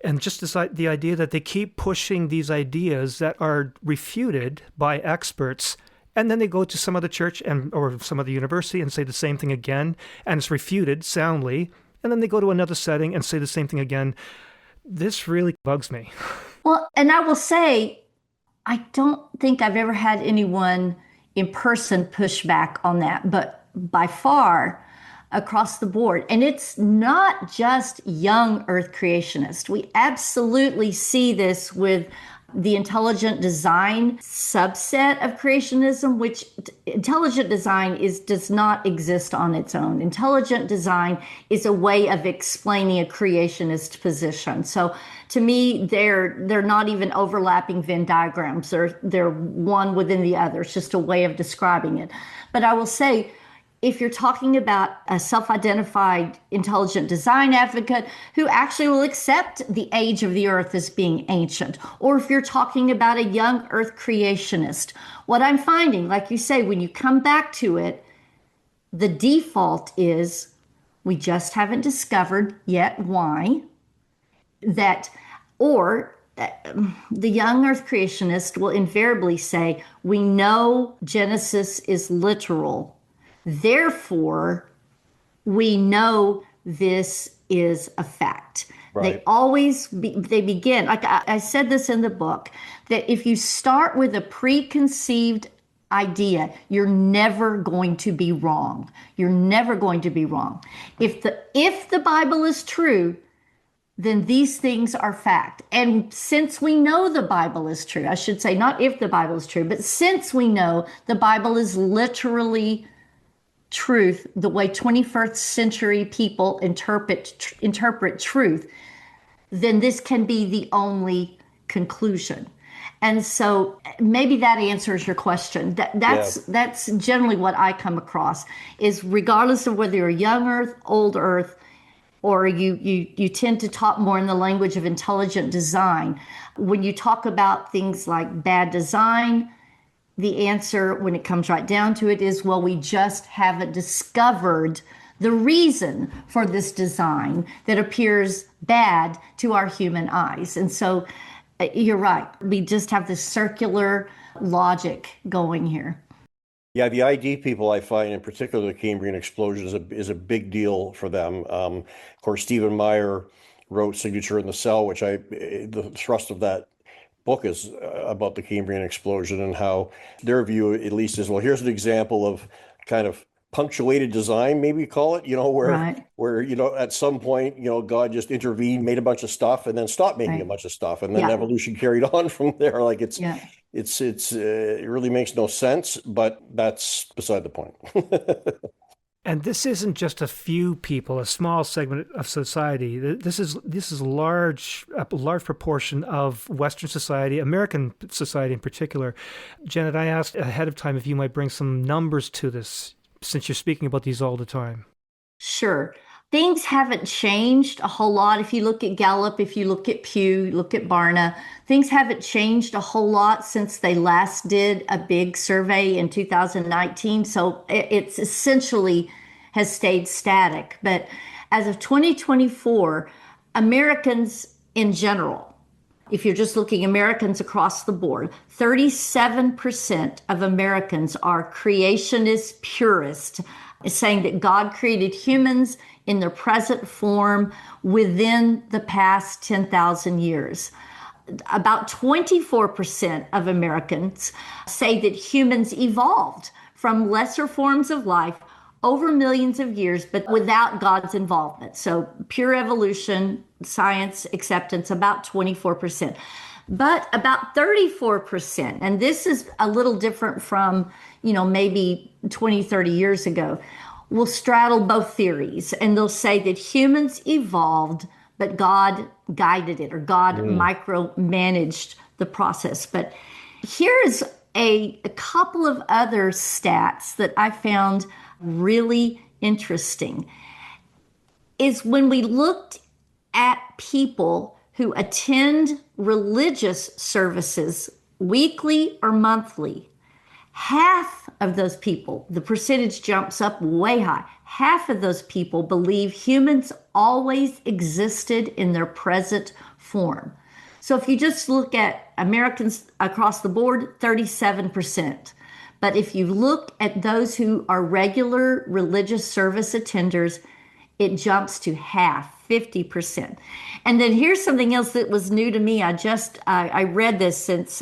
[SPEAKER 1] And just the idea that they keep pushing these ideas that are refuted by experts, and then they go to some other church or some other university and say the same thing again, and it's refuted soundly, and then they go to another setting and say the same thing again. This really bugs me.
[SPEAKER 3] Well, and I will say, I don't think I've ever had anyone in person push back on that, but by far, across the board. And it's not just young earth creationists. We absolutely see this with the intelligent design subset of creationism, which intelligent design does not exist on its own. Intelligent design is a way of explaining a creationist position. So to me, they're not even overlapping Venn diagrams. They're one within the other. It's just a way of describing it. But I will say, if you're talking about a self-identified intelligent design advocate who actually will accept the age of the earth as being ancient, or if you're talking about a young earth creationist, what I'm finding, like you say, when you come back to it, the default is we just haven't discovered yet why. Or the young earth creationist will invariably say, we know Genesis is literal. Therefore, we know this is a fact. Right. They begin, like I said this in the book, that if you start with a preconceived idea, you're never going to be wrong. You're never going to be wrong. If the Bible is true, then these things are fact. And since we know the Bible is true, I should say, not if the Bible is true, but since we know the Bible is literally truth, the way 21st century people interpret truth, then this can be the only conclusion. And so maybe that answers your question. That's generally what I come across, is regardless of whether you're young Earth, old Earth, or you tend to talk more in the language of intelligent design. When you talk about things like bad design, the answer, when it comes right down to it, is, well, we just haven't discovered the reason for this design that appears bad to our human eyes. And so you're right. We just have this circular logic going here.
[SPEAKER 2] Yeah, the ID people, I find, in particular, the Cambrian explosion is a big deal for them. Of course, Stephen Meyer wrote Signature in the Cell, which the thrust of that book is about the Cambrian explosion, and how their view, at least, is, well, here's an example of kind of punctuated design, maybe call it, where at some point, God just intervened, made a bunch of stuff, and then stopped making a bunch of stuff, and then evolution carried on from there. Like it really makes no sense, but that's beside the point.
[SPEAKER 1] And this isn't just a few people, a small segment of society. This is a large proportion of Western society, American society in particular. Janet, I asked ahead of time if you might bring some numbers to this, since you're speaking about these all the time.
[SPEAKER 3] Sure. Things haven't changed a whole lot. If you look at Gallup, if you look at Pew, look at Barna, things haven't changed a whole lot since they last did a big survey in 2019. So it's essentially has stayed static. But as of 2024, Americans in general, if you're just looking Americans across the board, 37% of Americans are creationist purist, saying that God created humans in their present form within the past 10,000 years. About 24% of Americans say that humans evolved from lesser forms of life over millions of years, but without God's involvement. So pure evolution, science acceptance, about 24%. But about 34%, and this is a little different from, maybe 20, 30 years ago, will straddle both theories. And they'll say that humans evolved, but God guided it, or God micromanaged the process. But here's a couple of other stats that I found really interesting, is when we looked at people who attend religious services weekly or monthly, half of those people, the percentage jumps up way high, half of those people believe humans always existed in their present form. So if you just look at Americans across the board, 37%. But if you look at those who are regular religious service attenders, it jumps to half, 50%. And then here's something else that was new to me. I read this since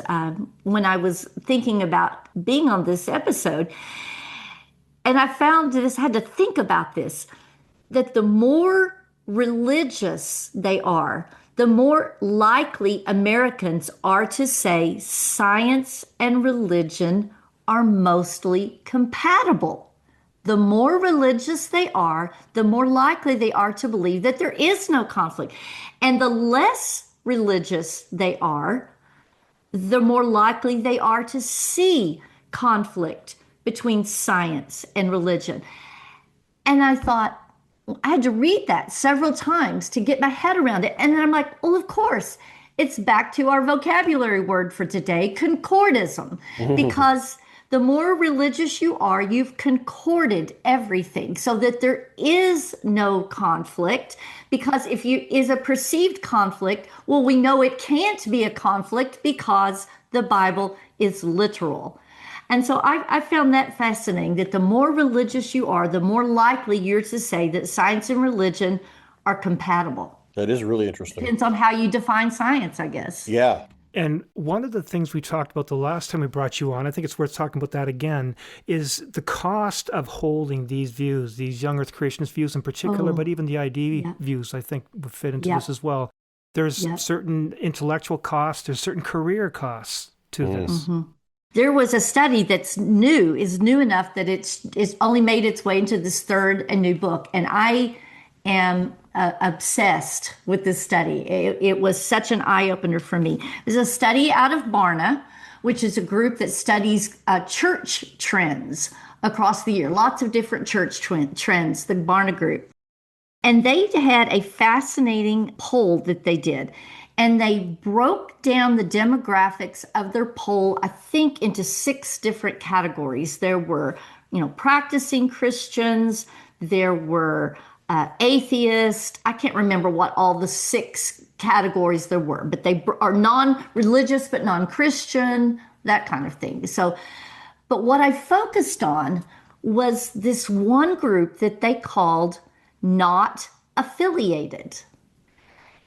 [SPEAKER 3] when I was thinking about being on this episode. And I found this, I had to think about this, that the more religious they are, the more likely Americans are to say science and religion are mostly compatible. The more religious they are, the more likely they are to believe that there is no conflict. And the less religious they are, the more likely they are to see conflict between science and religion. And I thought, I had to read that several times to get my head around it. And then I'm like, well, of course, it's back to our vocabulary word for today, concordism, because the more religious you are, you've concorded everything so that there is no conflict. Because if you is a perceived conflict, well, we know it can't be a conflict because the Bible is literal. And so I found that fascinating, that the more religious you are, the more likely you're to say that science and religion are compatible.
[SPEAKER 2] That is really interesting.
[SPEAKER 3] Depends on how you define science, I guess.
[SPEAKER 2] Yeah.
[SPEAKER 1] And one of the things we talked about the last time we brought you on, I think it's worth talking about that again, is the cost of holding these views, these young Earth creationist views in particular, but even the ID views, I think, would fit into this as well. There's certain intellectual costs, there's certain career costs to this.
[SPEAKER 3] There was a study that's new enough that it's only made its way into this third and new book. And I am obsessed with this study. It was such an eye-opener for me. There's a study out of Barna, which is a group that studies church trends across the year, lots of different church trends, the Barna group. And they had a fascinating poll that they did. And they broke down the demographics of their poll, I think, into 6 different categories. There were, practicing Christians. There were atheists. I can't remember what all the 6 categories there were, but they are non-religious but non-Christian, that kind of thing. So, but what I focused on was this one group that they called not affiliated.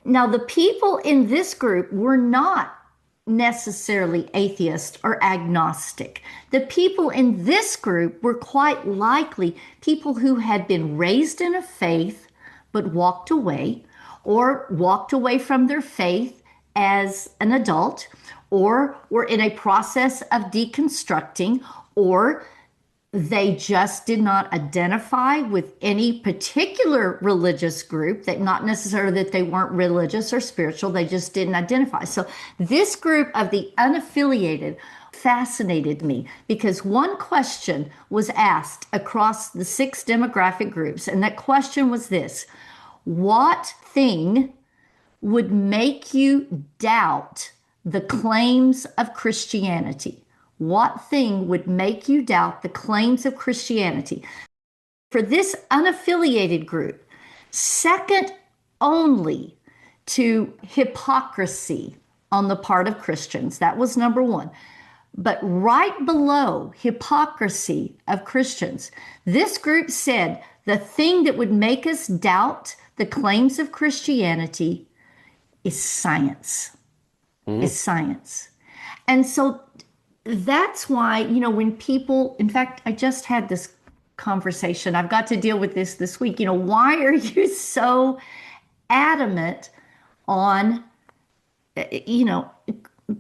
[SPEAKER 3] Now, the people in this group were not necessarily atheist or agnostic. The people in this group were quite likely people who had been raised in a faith but walked away, or walked away from their faith as an adult, or were in a process of deconstructing, or they just did not identify with any particular religious group, that not necessarily that they weren't religious or spiritual, they just didn't identify. So this group of the unaffiliated fascinated me, because one question was asked across the 6 demographic groups, and that question was this: what thing would make you doubt the claims of Christianity? What thing would make you doubt the claims of Christianity? For this unaffiliated group, second only to hypocrisy on the part of Christians, that was number 1. But right below hypocrisy of Christians, this group said the thing that would make us doubt the claims of Christianity is science. Is science. And so that's why, when people, in fact, I just had this conversation, I've got to deal with this week. Why are you so adamant on,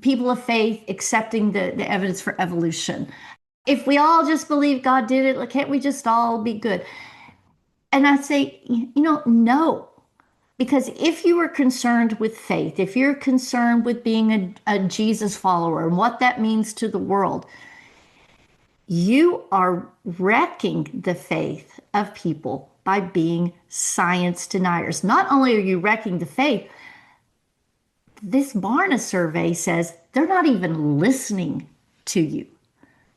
[SPEAKER 3] people of faith accepting the evidence for evolution? If we all just believe God did it, can't we just all be good? And I say, no. Because if you are concerned with faith, if you're concerned with being a Jesus follower and what that means to the world, you are wrecking the faith of people by being science deniers. Not only are you wrecking the faith, this Barna survey says they're not even listening to you.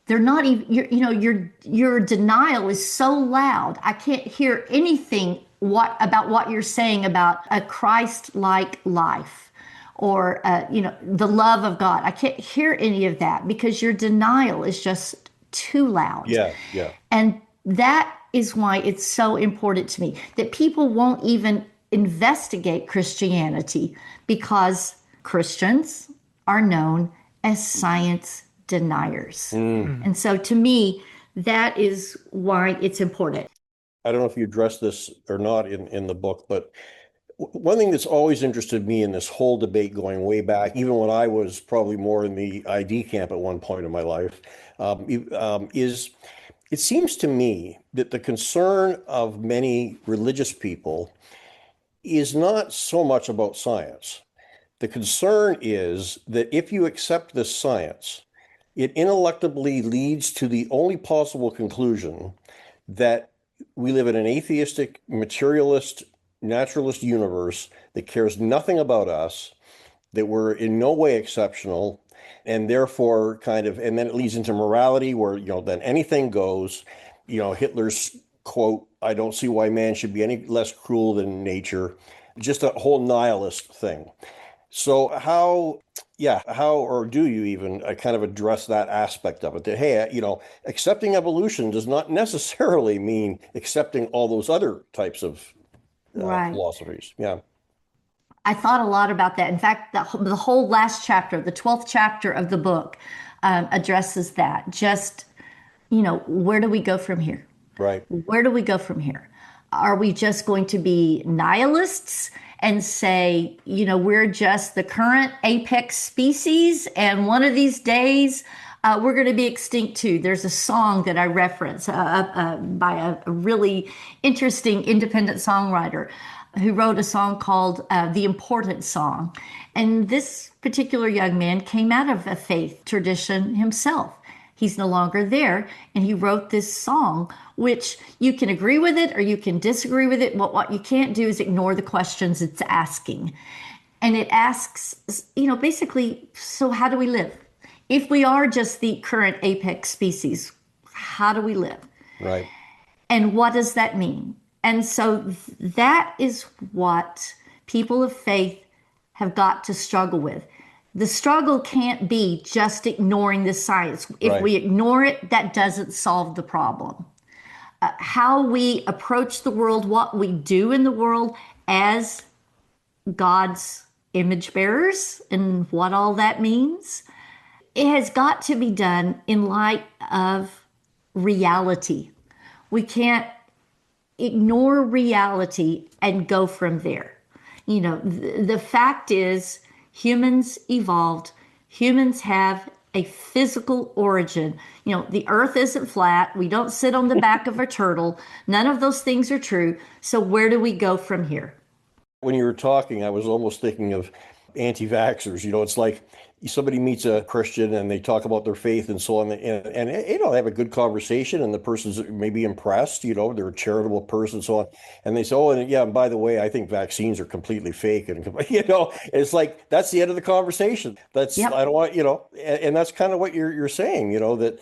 [SPEAKER 3] They're not even, your denial is so loud. I can't hear anything about what you're saying about a Christ-like life or, the love of God. I can't hear any of that because your denial is just too loud.
[SPEAKER 2] Yeah.
[SPEAKER 3] And that is why it's so important to me that people won't even investigate Christianity, because Christians are known as science deniers. And so to me, that is why it's important.
[SPEAKER 2] I don't know if you addressed this or not in the book, but one thing that's always interested me in this whole debate going way back, even when I was probably more in the ID camp at one point in my life, is it seems to me that the concern of many religious people is not so much about science. The concern is that if you accept this science, it ineluctably leads to the only possible conclusion that we live in an atheistic, materialist, naturalist universe that cares nothing about us, that we're in no way exceptional, and therefore and then it leads into morality where, then anything goes. Hitler's quote, "I don't see why man should be any less cruel than nature," just a whole nihilist thing. So how or do you even kind of address that aspect of it? That, hey, accepting evolution does not necessarily mean accepting all those other types of
[SPEAKER 3] Right.
[SPEAKER 2] philosophies. Yeah.
[SPEAKER 3] I thought a lot about that. In fact, the whole last chapter, the 12th chapter of the book, addresses that. Just, where do we go from here?
[SPEAKER 2] Right.
[SPEAKER 3] Where do we go from here? Are we just going to be nihilists and say, we're just the current apex species, and one of these days we're going to be extinct too? There's a song that I reference by a really interesting independent songwriter who wrote a song called The Important Song. And this particular young man came out of a faith tradition himself. He's no longer there, and he wrote this song, which you can agree with it or you can disagree with it. But what you can't do is ignore the questions it's asking. And it asks, basically, so how do we live? If we are just the current apex species, how do we live?
[SPEAKER 2] Right.
[SPEAKER 3] And what does that mean? And so that is what people of faith have got to struggle with. The struggle can't be just ignoring the science. If we ignore it, that doesn't solve the problem. How we approach the world, what we do in the world as God's image bearers, and what all that means, it has got to be done in light of reality. We can't ignore reality and go from there. The fact is, humans evolved. Humans have a physical origin. The earth isn't flat. We don't sit on the back of a turtle. None of those things are true. So where do we go from here?
[SPEAKER 2] When you were talking, I was almost thinking of anti-vaxxers. It's like somebody meets a Christian and they talk about their faith and so on, and they have a good conversation, and the person's maybe impressed, they're a charitable person and so on, and they say, oh, and yeah, and by the way, I think vaccines are completely fake, and it's like that's the end of the conversation. That's
[SPEAKER 3] Yep.
[SPEAKER 2] I don't want, and that's kind of what you're saying, that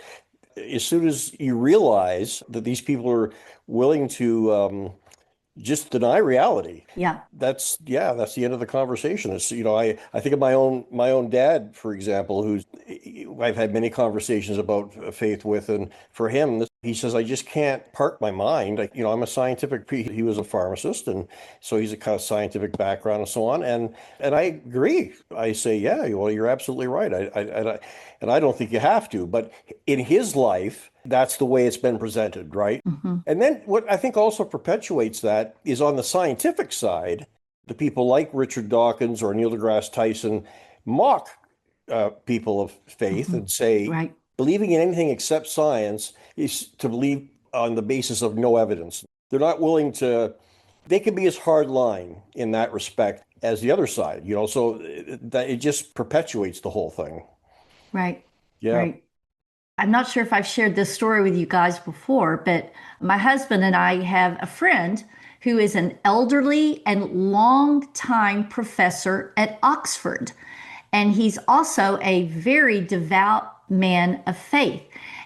[SPEAKER 2] as soon as you realize that these people are willing to just deny reality.
[SPEAKER 3] Yeah.
[SPEAKER 2] That's the end of the conversation. It's, I think of my own dad, for example, who's I've had many conversations about faith with, and for him, he says, I just can't park my mind. I'm a scientific, he was a pharmacist, and so he's a kind of scientific background and so on. And I agree. I say, yeah, well, you're absolutely right. And I don't think you have to, but in his life, that's the way it's been presented, right?
[SPEAKER 3] Mm-hmm.
[SPEAKER 2] And then what I think also perpetuates that is on the scientific side, the people like Richard Dawkins or Neil deGrasse Tyson mock people of faith
[SPEAKER 3] Mm-hmm.
[SPEAKER 2] and say,
[SPEAKER 3] Right.
[SPEAKER 2] believing in anything except science is to believe on the basis of no evidence. They're not willing to, they can be as hard line in that respect as the other side, so that it just perpetuates the whole thing.
[SPEAKER 3] Right.
[SPEAKER 2] Yeah.
[SPEAKER 3] Right. I'm not sure if I've shared this story with you guys before, but my husband and I have a friend who is an elderly and long-time professor at Oxford. And he's also a very devout man of faith.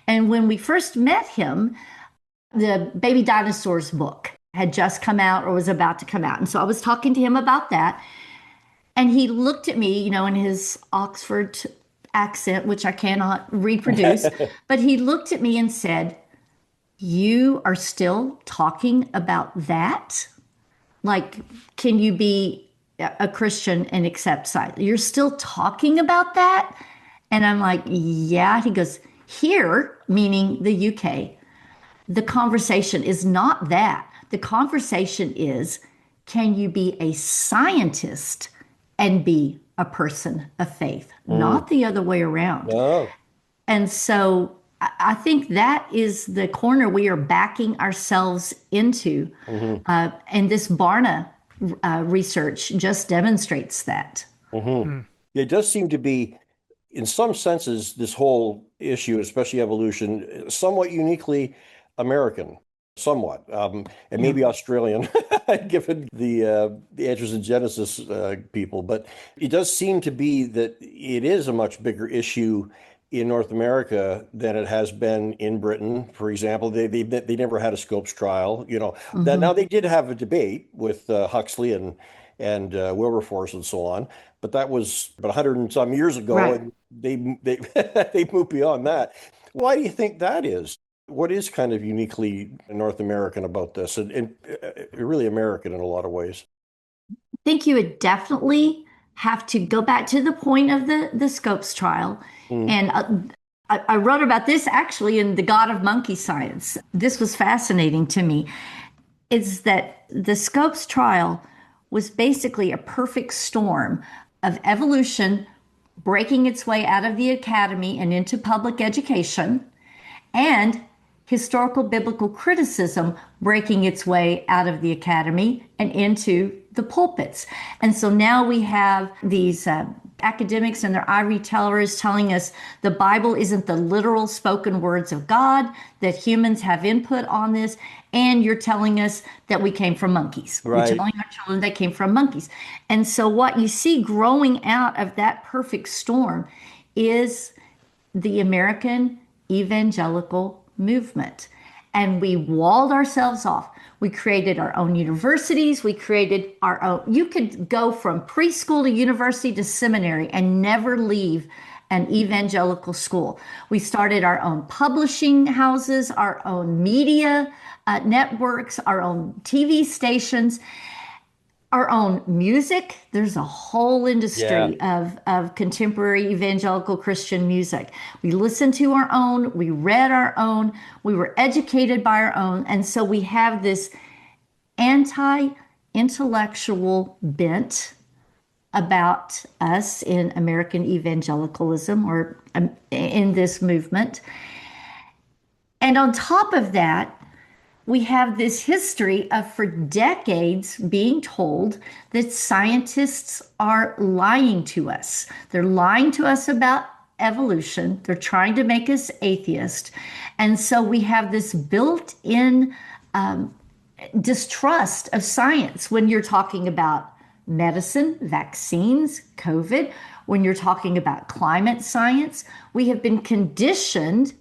[SPEAKER 3] And when we first met him, the Baby Dinosaurs book had just come out or was about to come out. And so I was talking to him about that. And he looked at me, in his Oxford accent, which I cannot reproduce, but he looked at me and said, you are still talking about that? Like, can you be a Christian and accept science? You're still talking about that? And I'm like, yeah. He goes, here, meaning the UK, the conversation is not that. The conversation is, can you be a scientist and be a person of faith, not the other way around?
[SPEAKER 2] No.
[SPEAKER 3] And so I think that is the corner we are backing ourselves into.
[SPEAKER 2] Mm-hmm.
[SPEAKER 3] And this Barna research just demonstrates that.
[SPEAKER 2] Mm-hmm. It does seem to be, in some senses, this whole issue, especially evolution, somewhat uniquely American, somewhat, and maybe Australian, given the androgenesis people. But it does seem to be that it is a much bigger issue in North America than it has been in Britain, for example. They never had a Scopes trial, That now they did have a debate with Huxley and Wilberforce and so on, but that was about 100 and some years ago,
[SPEAKER 3] Right.
[SPEAKER 2] and they they moved beyond that. Why do you think that is? What is kind of uniquely North American about this, and really American in a lot of ways?
[SPEAKER 3] think you would definitely have to go back to the point of the Scopes trial.
[SPEAKER 2] Mm.
[SPEAKER 3] And I wrote about this actually in The God of Monkey Science. This was fascinating to me. Is that the Scopes trial was basically a perfect storm of evolution breaking its way out of the academy and into public education, and historical biblical criticism breaking its way out of the academy and into the pulpits. And so now we have these academics and their ivory towers telling us the Bible isn't the literal spoken words of God, that humans have input on this, and you're telling us that we came from monkeys.
[SPEAKER 2] Right.
[SPEAKER 3] You're telling our children they came from monkeys. And so what you see growing out of that perfect storm is the American evangelical movement. And we walled ourselves off. We created our own universities. We created our own. You could go from preschool to university to seminary and never leave an evangelical school. We started our own publishing houses, our own media networks, our own TV stations, our own music. There's a whole industry of contemporary evangelical Christian music. We listened to our own, we read our own, we were educated by our own. And so we have this anti-intellectual bent about us in American evangelicalism or in this movement. And on top of that, we have this history of for decades being told that scientists are lying to us. They're lying to us about evolution. They're trying to make us atheist. And so we have this built-in distrust of science when you're talking about medicine, vaccines, COVID, when you're talking about climate science. We have been conditioned,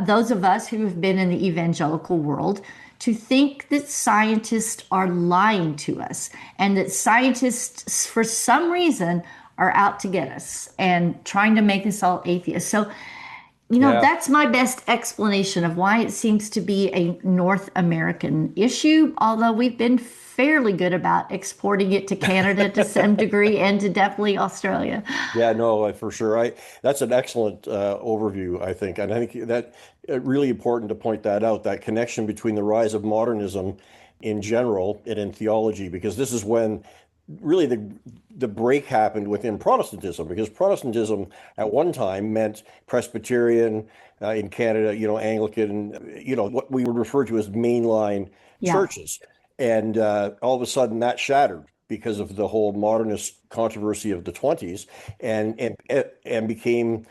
[SPEAKER 3] those of us who have been in the evangelical world, to think that scientists are lying to us and that scientists, for some reason, are out to get us and trying to make us all atheists. So, that's my best explanation of why it seems to be a North American issue, although we've been fairly good about exporting it to Canada to some degree and to definitely Australia.
[SPEAKER 2] Yeah, no, for sure. That's an excellent overview, I think. And I think that really important to point that out, that connection between the rise of modernism in general and in theology, because this is when really the break happened within Protestantism, because Protestantism at one time meant Presbyterian, in Canada, Anglican, what we would refer to as mainline churches. And all of a sudden that shattered because of the whole modernist controversy of the 20s and became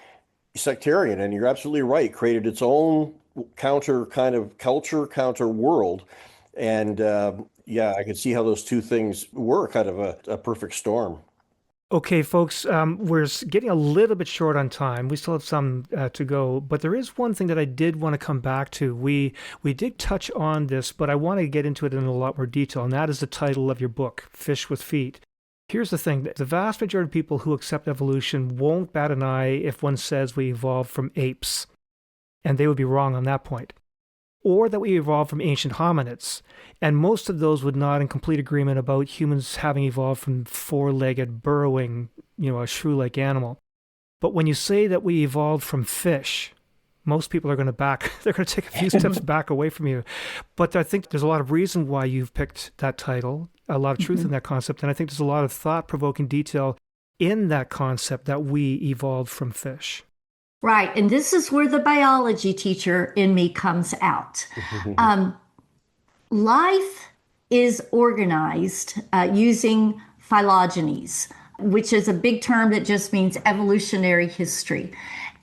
[SPEAKER 2] sectarian. And you're absolutely right, created its own counter kind of culture, counter world. And I could see how those two things were kind of a perfect storm.
[SPEAKER 1] Okay, folks, we're getting a little bit short on time. We still have some to go, but there is one thing that I did want to come back to. We did touch on this, but I want to get into it in a lot more detail, and that is the title of your book, Fish with Feet. Here's the thing. The vast majority of people who accept evolution won't bat an eye if one says we evolved from apes, and they would be wrong on that point. Or that we evolved from ancient hominids. And most of those would nod in complete agreement about humans having evolved from four-legged, burrowing, a shrew-like animal. But when you say that we evolved from fish, most people are going to they're going to take a few steps back away from you. But I think there's a lot of reason why you've picked that title, a lot of truth in that concept, and I think there's a lot of thought-provoking detail in that concept that we evolved from fish.
[SPEAKER 3] Right. And this is where the biology teacher in me comes out. Life is organized using phylogenies, which is a big term that just means evolutionary history.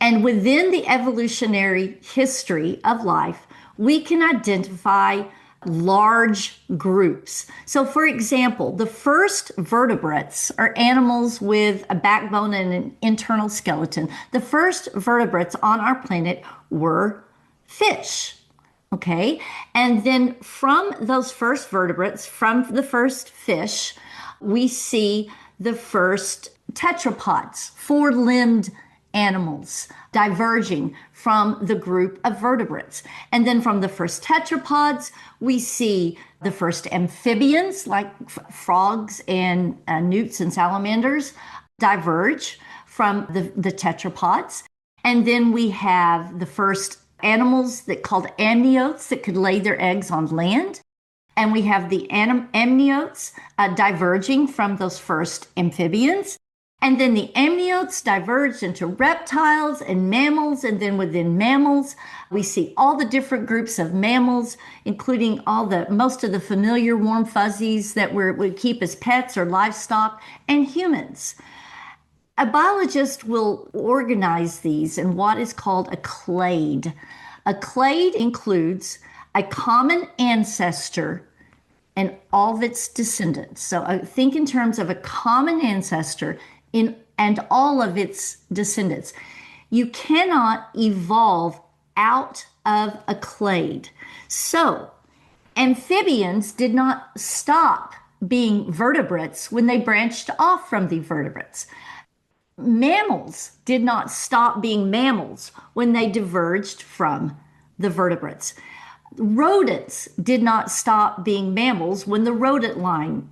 [SPEAKER 3] And within the evolutionary history of life, we can identify large groups. So, for example, the first vertebrates are animals with a backbone and an internal skeleton. The first vertebrates on our planet were fish. Okay. And then from those first vertebrates, from the first fish, we see the first tetrapods, four-limbed animals diverging from the group of vertebrates. And then from the first tetrapods, we see The first amphibians, like frogs and newts and salamanders, diverge from the tetrapods. And then we have the first animals that called amniotes that could lay their eggs on land. And we have the amniotes diverging from those first amphibians. And then the amniotes diverged into reptiles and mammals. And then within mammals, we see all the different groups of mammals, including most of the familiar warm fuzzies that we keep as pets or livestock, and humans. A biologist will organize these in what is called a clade. A clade includes a common ancestor and all of its descendants. So think in terms of a common ancestor and all of its descendants. You cannot evolve out of a clade. So amphibians did not stop being vertebrates when they branched off from the vertebrates. Mammals did not stop being mammals when they diverged from the vertebrates. Rodents did not stop being mammals when the rodent line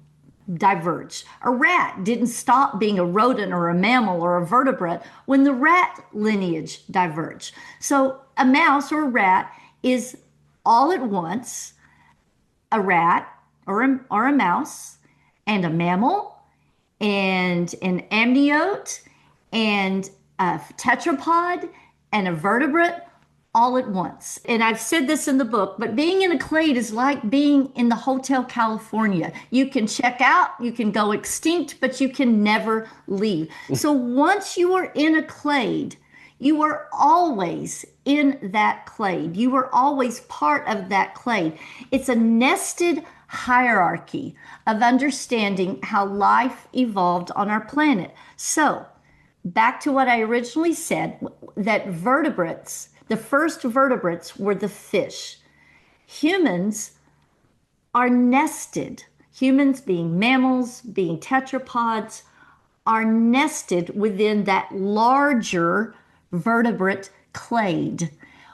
[SPEAKER 3] diverged. A rat didn't stop being a rodent or a mammal or a vertebrate when the rat lineage diverged. So a mouse or a rat is all at once a rat or a mouse and a mammal and an amniote and a tetrapod and a vertebrate all at once. And I've said this in the book, but being in a clade is like being in the Hotel California. You can check out, you can go extinct, but you can never leave. So once you are in a clade, you are always in that clade. You are always part of that clade. It's a nested hierarchy of understanding how life evolved on our planet. So back to what I originally said, that vertebrates, the first vertebrates were the fish. Humans are nested. Humans, being mammals, being tetrapods, are nested within that larger vertebrate clade.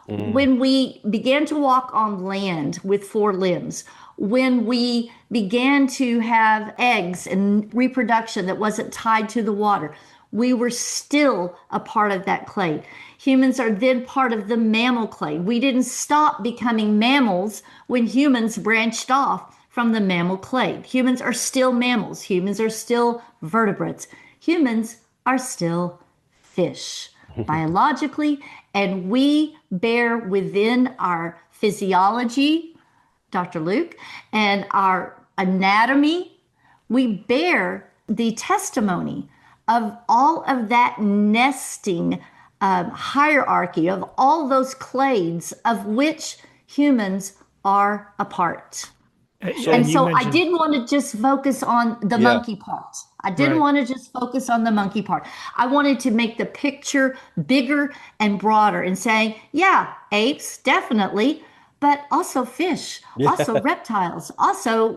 [SPEAKER 3] When we began to walk on land with four limbs, when we began to have eggs and reproduction that wasn't tied to the water, we were still a part of that clade. Humans are then part of the mammal clade. We didn't stop becoming mammals when humans branched off from the mammal clade. Humans are still mammals. Humans are still vertebrates. Humans are still fish biologically, and we bear within our physiology, Dr. Luke, and our anatomy, we bear the testimony of all of that nesting hierarchy of all those clades of which humans are a part. So I didn't want to just focus on the monkey part. I didn't want to just focus on the monkey part. I wanted to make the picture bigger and broader and saying, yeah, apes, definitely, but also fish, also reptiles, also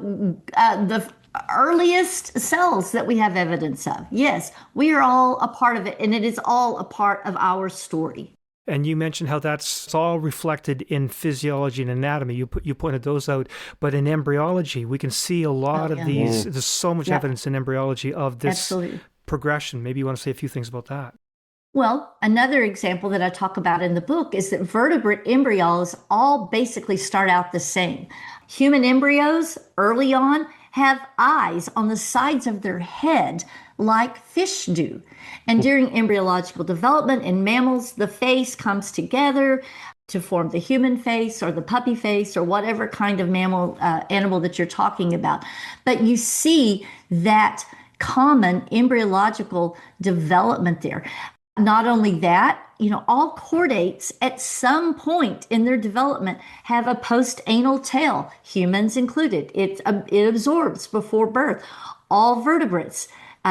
[SPEAKER 3] the earliest cells that we have evidence of. Yes, we are all a part of it, and it is all a part of our story.
[SPEAKER 1] And you mentioned how that's all reflected in physiology and anatomy. You pointed those out. But in embryology, we can see a lot of these. There's so much evidence in embryology of this progression. Maybe you want to say a few things about that.
[SPEAKER 3] Well, another example that I talk about in the book is that vertebrate embryos all basically start out the same. Human embryos early on have eyes on the sides of their head like fish do. And during embryological development in mammals, the face comes together to form the human face or the puppy face or whatever kind of mammal animal that you're talking about. But you see that common embryological development there. Not only that, all chordates at some point in their development have a post-anal tail, humans included. It absorbs before birth. All vertebrates,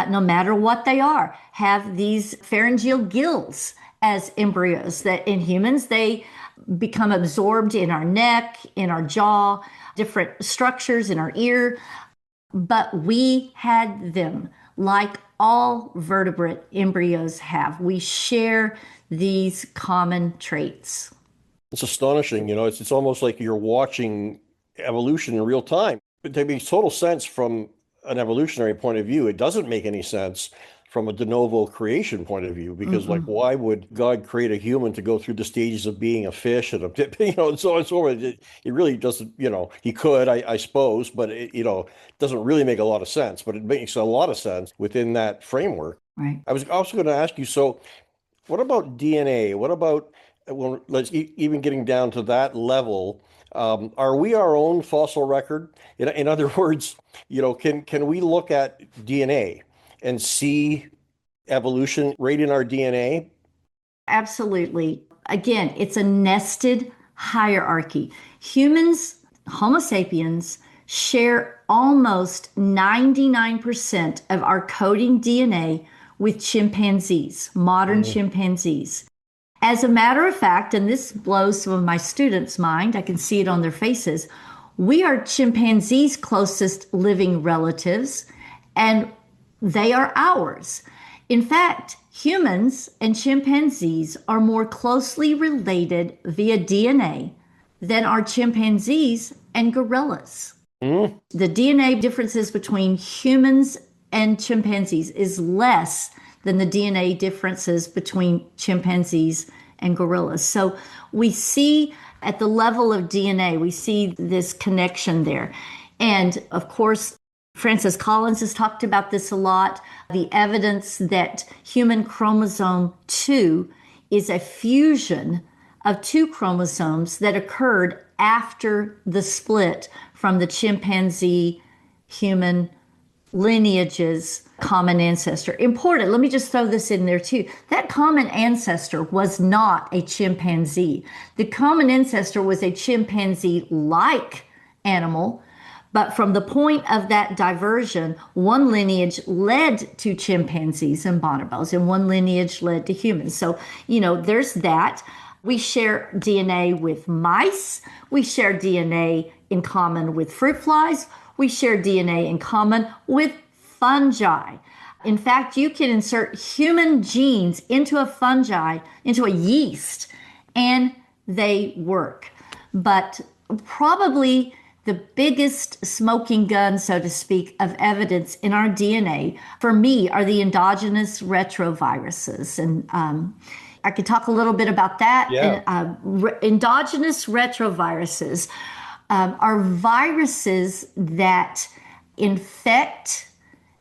[SPEAKER 3] no matter what they are, have these pharyngeal gills as embryos that in humans, they become absorbed in our neck, in our jaw, different structures in our ear. But we had them like all vertebrate embryos have. We share these common traits.
[SPEAKER 2] It's astonishing. It's almost like you're watching evolution in real time. It makes total sense from an evolutionary point of view. It doesn't make any sense from a de novo creation point of view, because like, why would God create a human to go through the stages of being a fish and and so on and so forth? It really doesn't, he could, I suppose, but it doesn't really make a lot of sense, but it makes a lot of sense within that framework.
[SPEAKER 3] Right.
[SPEAKER 2] I was also going to ask you, so what about DNA? What about, well, let's even getting down to that level. Are we our own fossil record? In other words, can we look at DNA and see evolution right in our DNA?
[SPEAKER 3] Absolutely. Again, it's a nested hierarchy. Humans, Homo sapiens, share almost 99% of our coding DNA with chimpanzees, modern chimpanzees. As a matter of fact, and this blows some of my students' mind, I can see it on their faces, we are chimpanzees' closest living relatives, and they are ours. In fact, humans and chimpanzees are more closely related via DNA than are chimpanzees and gorillas. The DNA differences between humans and chimpanzees is less than the DNA differences between chimpanzees and gorillas. So we see at the level of DNA, we see this connection there. And of course, Francis Collins has talked about this a lot, the evidence that human chromosome 2 is a fusion of two chromosomes that occurred after the split from the chimpanzee human lineage's common ancestor. Important, let me just throw this in there too. That common ancestor was not a chimpanzee. The common ancestor was a chimpanzee-like animal, but from the point of that diversion, one lineage led to chimpanzees and bonobos, and one lineage led to humans. So, there's that. We share DNA with mice. We share DNA in common with fruit flies. We share DNA in common with fungi. In fact, you can insert human genes into a fungi, into a yeast, and they work. But probably the biggest smoking gun, so to speak, of evidence in our DNA, for me, are the endogenous retroviruses. And I could talk a little bit about that.
[SPEAKER 2] Yeah.
[SPEAKER 3] And, endogenous retroviruses are viruses that infect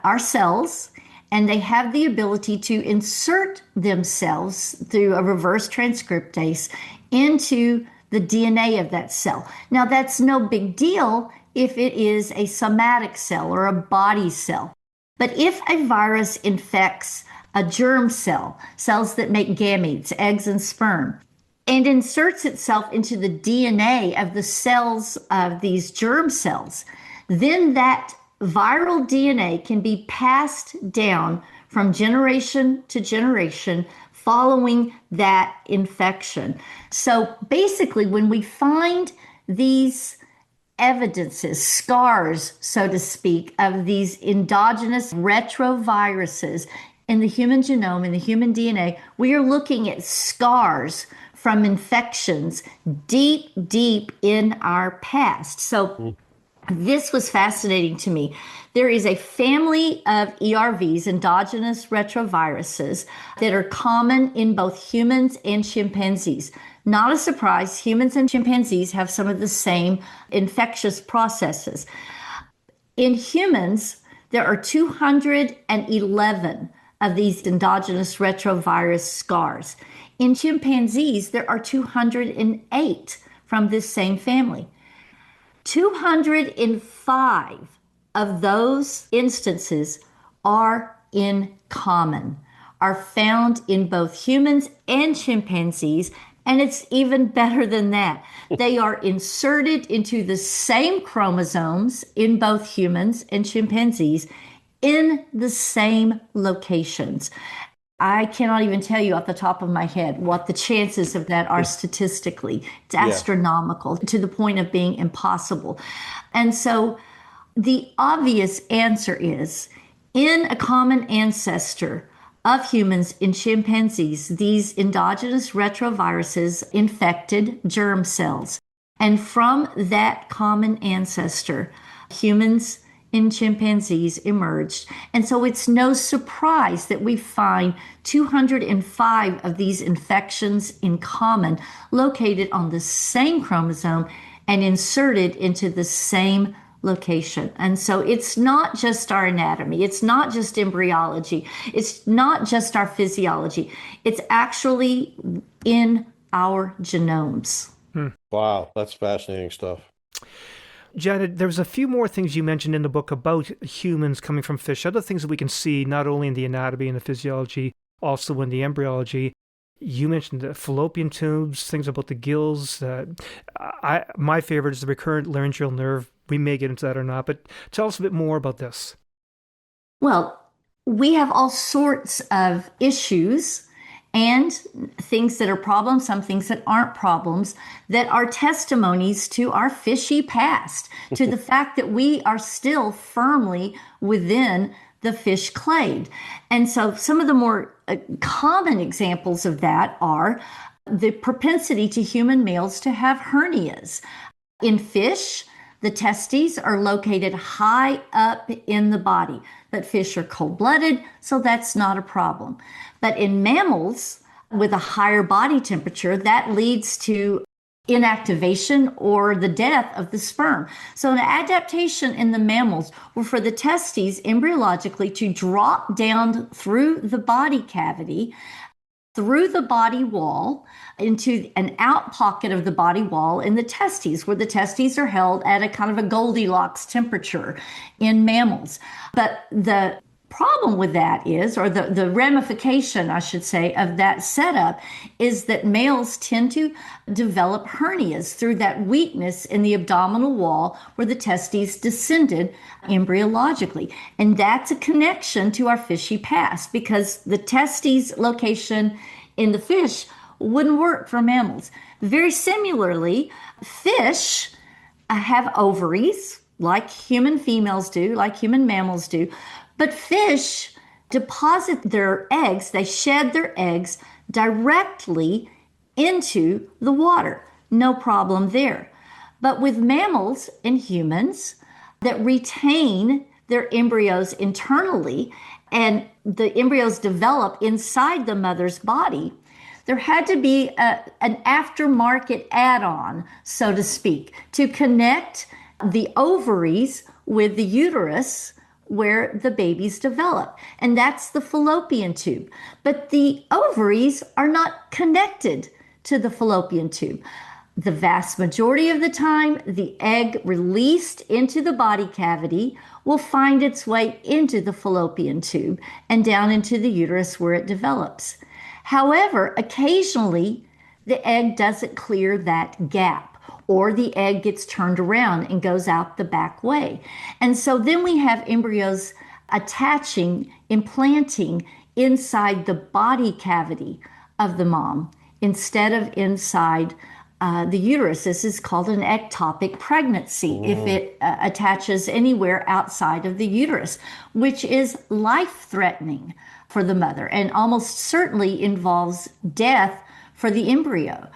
[SPEAKER 3] our cells, and they have the ability to insert themselves through a reverse transcriptase into the DNA of that cell. Now, that's no big deal if it is a somatic cell or a body cell. But if a virus infects a germ cell, cells that make gametes, eggs and sperm, and inserts itself into the DNA of the cells of these germ cells, then that viral DNA can be passed down from generation to generation following that infection. So basically, when we find these evidences, scars, so to speak, of these endogenous retroviruses in the human genome, in the human DNA, we are looking at scars from infections deep, deep in our past. So this was fascinating to me. There is a family of ERVs, endogenous retroviruses, that are common in both humans and chimpanzees. Not a surprise, humans and chimpanzees have some of the same infectious processes. In humans, there are 211 of these endogenous retrovirus scars. In chimpanzees, there are 208 from this same family. 205 of those instances are in common, are found in both humans and chimpanzees, and it's even better than that. They are inserted into the same chromosomes in both humans and chimpanzees in the same locations. I cannot even tell you off the top of my head what the chances of that are statistically. It's astronomical, to the point of being impossible. And so the obvious answer is, in a common ancestor of humans and chimpanzees, these endogenous retroviruses infected germ cells. And from that common ancestor, humans and chimpanzees emerged. And so it's no surprise that we find 205 of these infections in common located on the same chromosome and inserted into the same location. And so it's not just our anatomy, it's not just embryology, it's not just our physiology, it's actually in our genomes.
[SPEAKER 2] Wow, that's fascinating stuff.
[SPEAKER 1] Janet, there's a few more things you mentioned in the book about humans coming from fish, other things that we can see not only in the anatomy and the physiology, also in the embryology. You mentioned the fallopian tubes, things about the gills. My favorite is the recurrent laryngeal nerve. We may get into that or not, but tell us a bit more about this.
[SPEAKER 3] Well, we have all sorts of issues and things that are problems, some things that aren't problems, that are testimonies to our fishy past, to the fact that we are still firmly within the fish clade. And so some of the more common examples of that are the propensity to human males to have hernias. In fish, the testes are located high up in the body, but fish are cold-blooded, so that's not a problem. But in mammals, with a higher body temperature, that leads to inactivation or the death of the sperm. So an adaptation in the mammals were for the testes embryologically to drop down through the body cavity, through the body wall, into an out pocket of the body wall in the testes, where the testes are held at a kind of a Goldilocks temperature in mammals. But the problem with that is, or the ramification, I should say, of that setup is that males tend to develop hernias through that weakness in the abdominal wall where the testes descended embryologically. And that's a connection to our fishy past, because the testes location in the fish wouldn't work for mammals. Very similarly, fish have ovaries like human females do, like human mammals do, but fish deposit their eggs, they shed their eggs directly into the water. No problem there. But with mammals and humans that retain their embryos internally and the embryos develop inside the mother's body, there had to be an aftermarket add-on, so to speak, to connect the ovaries with the uterus where the babies develop. And that's the fallopian tube. But the ovaries are not connected to the fallopian tube. The vast majority of the time, the egg released into the body cavity will find its way into the fallopian tube and down into the uterus where it develops. However, occasionally the egg doesn't clear that gap, or the egg gets turned around and goes out the back way. And so then we have embryos attaching, implanting inside the body cavity of the mom instead of inside the uterus. This is called an ectopic pregnancy if it attaches anywhere outside of the uterus, which is life-threatening for the mother and almost certainly involves death for the embryo.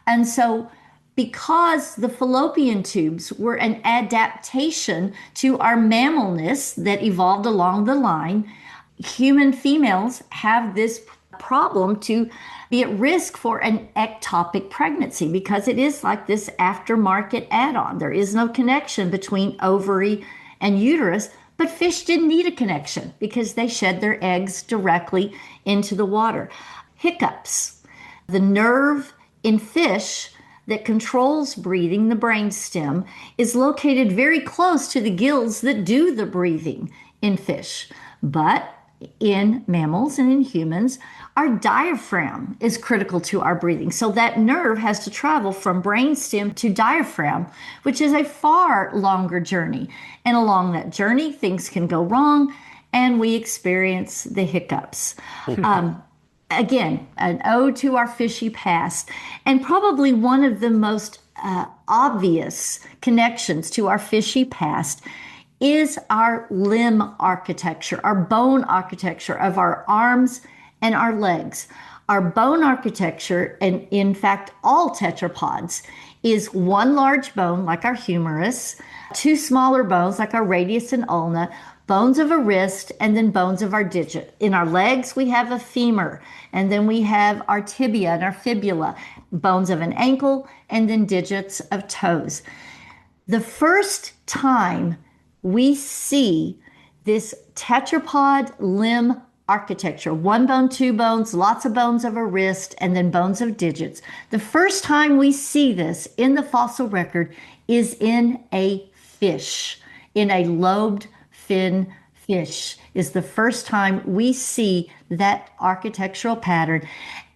[SPEAKER 3] And so because the fallopian tubes were an adaptation to our mammalness that evolved along the line, human females have this problem to be at risk for an ectopic pregnancy because it is like this aftermarket add-on. There is no connection between ovary and uterus, but fish didn't need a connection because they shed their eggs directly into the water. Hiccups. The nerve in fish that controls breathing, the brainstem, is located very close to the gills that do the breathing in fish. But in mammals and in humans, our diaphragm is critical to our breathing. So that nerve has to travel from brainstem to diaphragm, which is a far longer journey. And along that journey, things can go wrong, and we experience the hiccups. Again, an ode to our fishy past, and probably one of the most obvious connections to our fishy past is our limb architecture, our bone architecture of our arms and our legs. Our bone architecture, and in fact all tetrapods, is one large bone, like our humerus, two smaller bones, like our radius and ulna, bones of a wrist, and then bones of our digit. In our legs, we have a femur, and then we have our tibia and our fibula, bones of an ankle, and then digits of toes. The first time we see this tetrapod limb architecture, one bone, two bones, lots of bones of a wrist, and then bones of digits. The first time we see this in the fossil record is in a fish, in a lobed fin fish, is the first time we see that architectural pattern.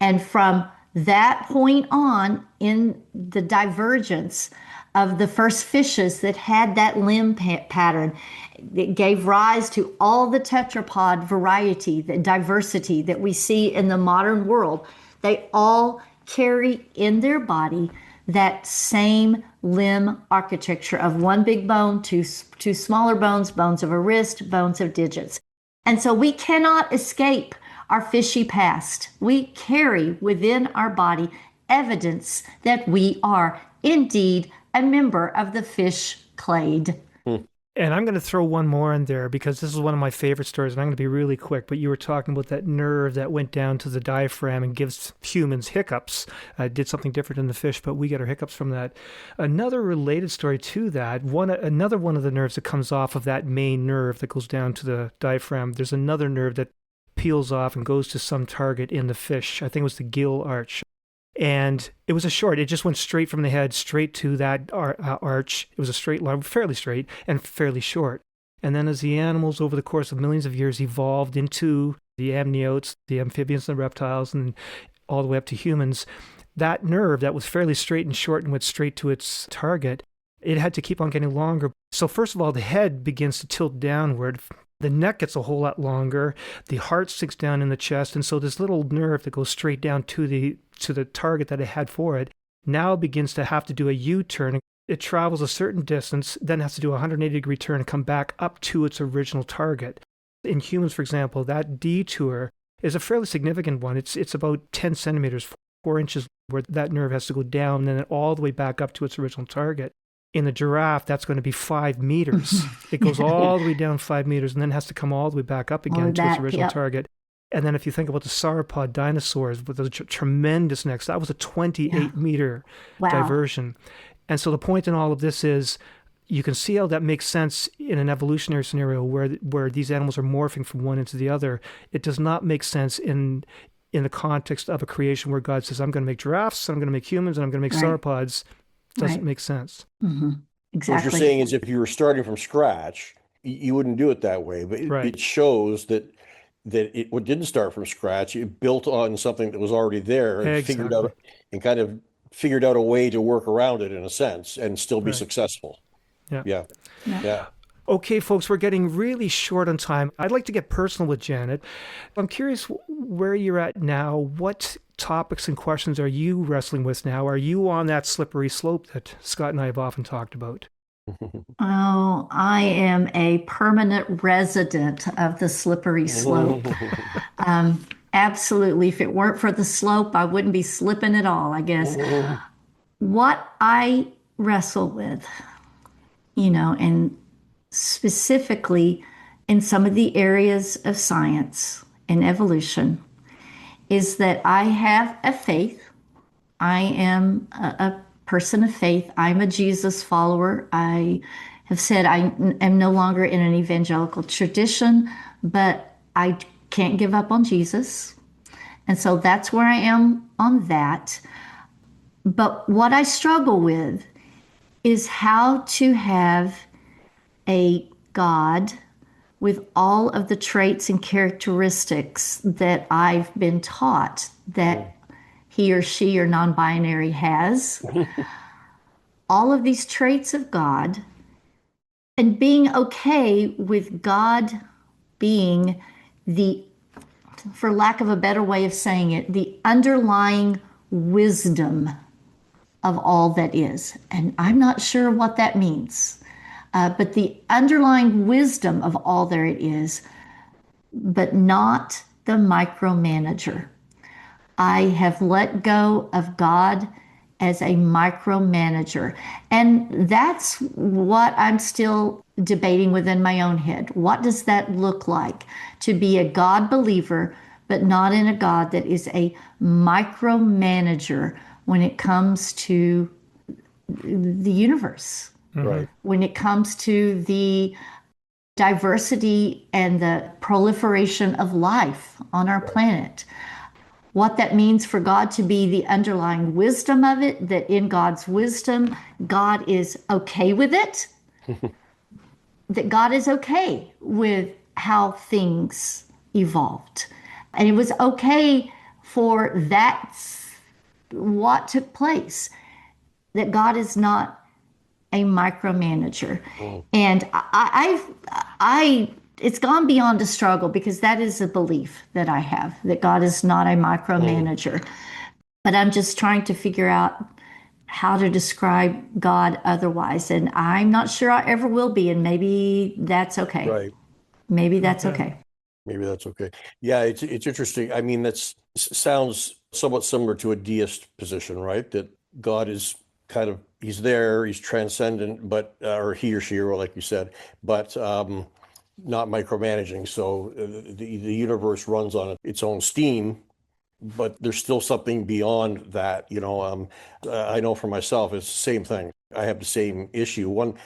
[SPEAKER 3] And from that point on, in the divergence of the first fishes that had that limb pattern, it gave rise to all the tetrapod variety, the diversity that we see in the modern world. They all carry in their body that same limb architecture of one big bone, two smaller bones, bones of a wrist, bones of digits. And so we cannot escape our fishy past. We carry within our body evidence that we are indeed a member of the fish clade.
[SPEAKER 1] And I'm going to throw one more in there because this is one of my favorite stories, and I'm going to be really quick. But you were talking about that nerve that went down to the diaphragm and gives humans hiccups. Did something different in the fish, but we get our hiccups from that. Another related story to that, another one of the nerves that comes off of that main nerve that goes down to the diaphragm, there's another nerve that peels off and goes to some target in the fish. I think it was the gill arch. And it was it just went straight from the head, straight to that arch. It was a straight line, fairly straight and fairly short. And then as the animals over the course of millions of years evolved into the amniotes, the amphibians and the reptiles, and all the way up to humans, that nerve that was fairly straight and short and went straight to its target, it had to keep on getting longer. So first of all, the head begins to tilt downward. The neck gets a whole lot longer. The heart sinks down in the chest. And so this little nerve that goes straight down to the target that it had for it now begins to have to do a U-turn. It travels a certain distance, then has to do a 180-degree turn and come back up to its original target. In humans, for example, that detour is a fairly significant one. It's about 10 centimeters, 4 inches, where that nerve has to go down and then all the way back up to its original target. In the giraffe, that's going to be 5 meters. It goes all the way down 5 meters and then has to come all the way back up again to its original target. And then if you think about the sauropod dinosaurs with those tremendous necks, that was a 28-meter diversion. And so the point in all of this is you can see how that makes sense in an evolutionary scenario where these animals are morphing from one into the other. It does not make sense in the context of a creation where God says, I'm going to make giraffes, I'm going to make humans, and I'm going to make sauropods. Doesn't make sense.
[SPEAKER 3] Mm-hmm. Exactly.
[SPEAKER 2] What you're saying is if you were starting from scratch, you wouldn't do it that way. But it shows that it didn't start from scratch. It built on something that was already there and figured out a way to work around it in a sense and still be successful. Yeah.
[SPEAKER 1] Okay, folks, we're getting really short on time. I'd like to get personal with Janet. I'm curious where you're at now. What topics and questions are you wrestling with now? Are you on that slippery slope that Scott and I have often talked about?
[SPEAKER 3] Oh, I am a permanent resident of the slippery slope. Absolutely. If it weren't for the slope, I wouldn't be slipping at all, I guess. What I wrestle with, and specifically in some of the areas of science and evolution, is that I have a faith. I am a person of faith. I'm a Jesus follower. I have said I am no longer in an evangelical tradition, but I can't give up on Jesus. And so that's where I am on that. But what I struggle with is how to have a God with all of the traits and characteristics that I've been taught that he or she or non-binary has. All of these traits of God, and being okay with God being for lack of a better way of saying it, the underlying wisdom of all that is. And I'm not sure what that means. But the underlying wisdom of all there it is, but not the micromanager. I have let go of God as a micromanager. And that's what I'm still debating within my own head. What does that look like to be a God believer, but not in a God that is a micromanager when it comes to the universe,
[SPEAKER 2] Right.
[SPEAKER 3] when it comes to the diversity and the proliferation of life on our planet? What that means for God to be the underlying wisdom of it, that in God's wisdom, God is okay with it, that God is okay with how things evolved. And it was okay for that, what took place, that God is not a micromanager. And it's gone beyond a struggle, because that is a belief that I have, that God is not a micromanager. But I'm just trying to figure out how to describe God otherwise. And I'm not sure I ever will be. And maybe that's okay.
[SPEAKER 2] Right.
[SPEAKER 3] Maybe that's okay.
[SPEAKER 2] Maybe that's okay. Yeah, it's interesting. I mean, that sounds somewhat similar to a deist position, right? That God is kind of, he's there, he's transcendent, but or he or she, or like you said, but not micromanaging. So the universe runs on its own steam, but there's still something beyond that. I know for myself, it's the same thing. I have the same issue. One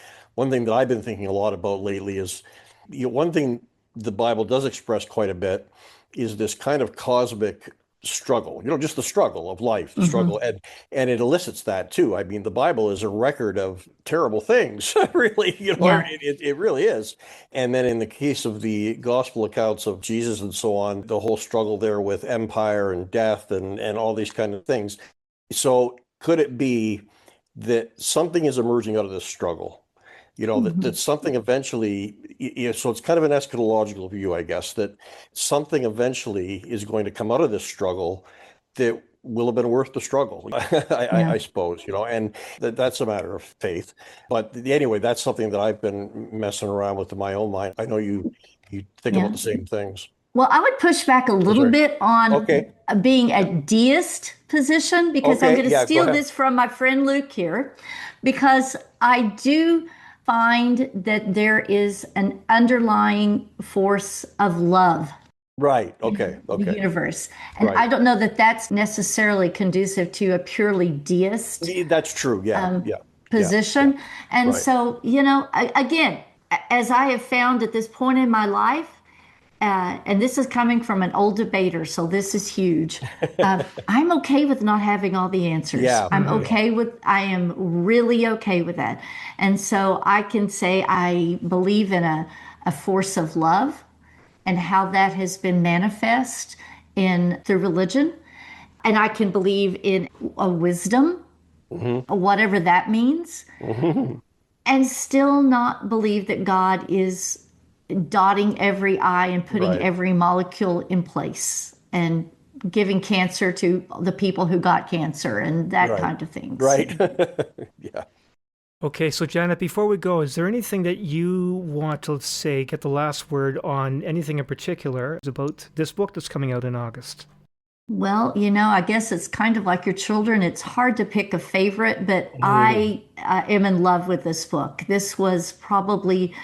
[SPEAKER 2] thing that I've been thinking a lot about lately is, one thing the Bible does express quite a bit is this kind of cosmic struggle, just the struggle of life, the struggle, and it elicits that too. I mean, the Bible is a record of terrible things, really, it really is. And then in the case of the gospel accounts of Jesus and so on, the whole struggle there with empire and death and all these kind of things. So could it be that something is emerging out of this struggle? That something eventually, so it's kind of an eschatological view, I guess, that something eventually is going to come out of this struggle that will have been worth the struggle, I suppose, and that's a matter of faith. But anyway, that's something that I've been messing around with in my own mind. I know you think about the same things.
[SPEAKER 3] Well, I would push back a little bit on being a deist position, because I'm going to steal this from my friend Luke here, because I do find that there is an underlying force of love.
[SPEAKER 2] Right. Okay.
[SPEAKER 3] In the universe. And I don't know that that's necessarily conducive to a purely deist.
[SPEAKER 2] That's true.
[SPEAKER 3] Position.
[SPEAKER 2] Yeah.
[SPEAKER 3] And so, again, as I have found at this point in my life, and this is coming from an old debater, so this is huge. I'm okay with not having all the answers.
[SPEAKER 2] Yeah.
[SPEAKER 3] I am really okay with that. And so I can say I believe in a force of love and how that has been manifest through religion. And I can believe in a wisdom, whatever that means, and still not believe that God is dotting every I and putting every molecule in place and giving cancer to the people who got cancer and that kind of thing.
[SPEAKER 2] Right. Yeah.
[SPEAKER 1] Okay, so Janet, before we go, is there anything that you want to say, get the last word on anything in particular about this book that's coming out in August?
[SPEAKER 3] Well, I guess it's kind of like your children. It's hard to pick a favorite, but I am in love with this book. This was probably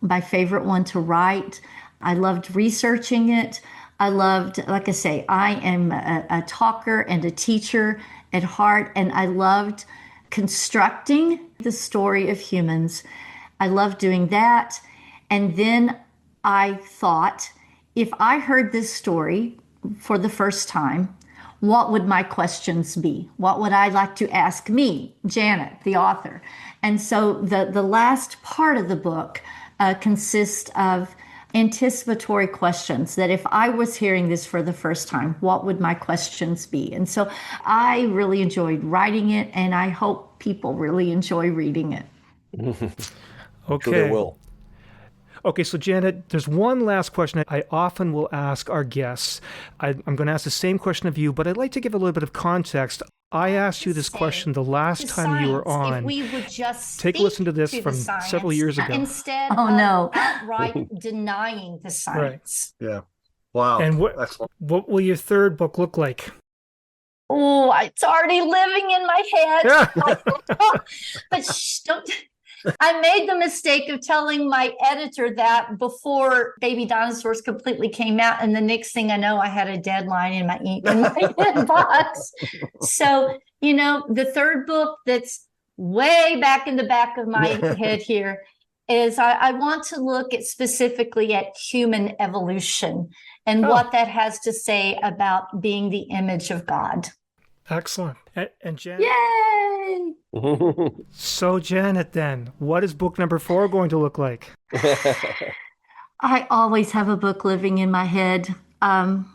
[SPEAKER 3] my favorite one to write. I loved researching it. I loved, like I say, I am a talker and a teacher at heart, and I loved constructing the story of humans. I loved doing that. And then I thought, if I heard this story for the first time, what would my questions be? What would I like to ask me, Janet, the author? And so the last part of the book consists of anticipatory questions, that if I was hearing this for the first time, what would my questions be? And so I really enjoyed writing it, and I hope people really enjoy reading it.
[SPEAKER 1] Okay.
[SPEAKER 2] Sure they will.
[SPEAKER 1] Okay, so Janet, there's one last question I often will ask our guests. I'm going to ask the same question of you, but I'd like to give a little bit of context. I asked you this question the last time you were on.
[SPEAKER 4] If we would just
[SPEAKER 1] take a listen to this from several years ago.
[SPEAKER 4] Instead of outright denying the science.
[SPEAKER 5] Yeah. Wow.
[SPEAKER 1] And what will your third book look like?
[SPEAKER 4] Oh, it's already living in my head. But don't. I made the mistake of telling my editor that before Baby Dinosaurs completely came out, and the next thing I know, I had a deadline in my inbox. So, the third book that's way back in the back of my head here is I want to look at specifically at human evolution and what that has to say about being the image of God.
[SPEAKER 1] Excellent. And Janet?
[SPEAKER 3] Yay!
[SPEAKER 1] So Janet, then, what is book number 4 going to look like?
[SPEAKER 3] I always have a book living in my head. I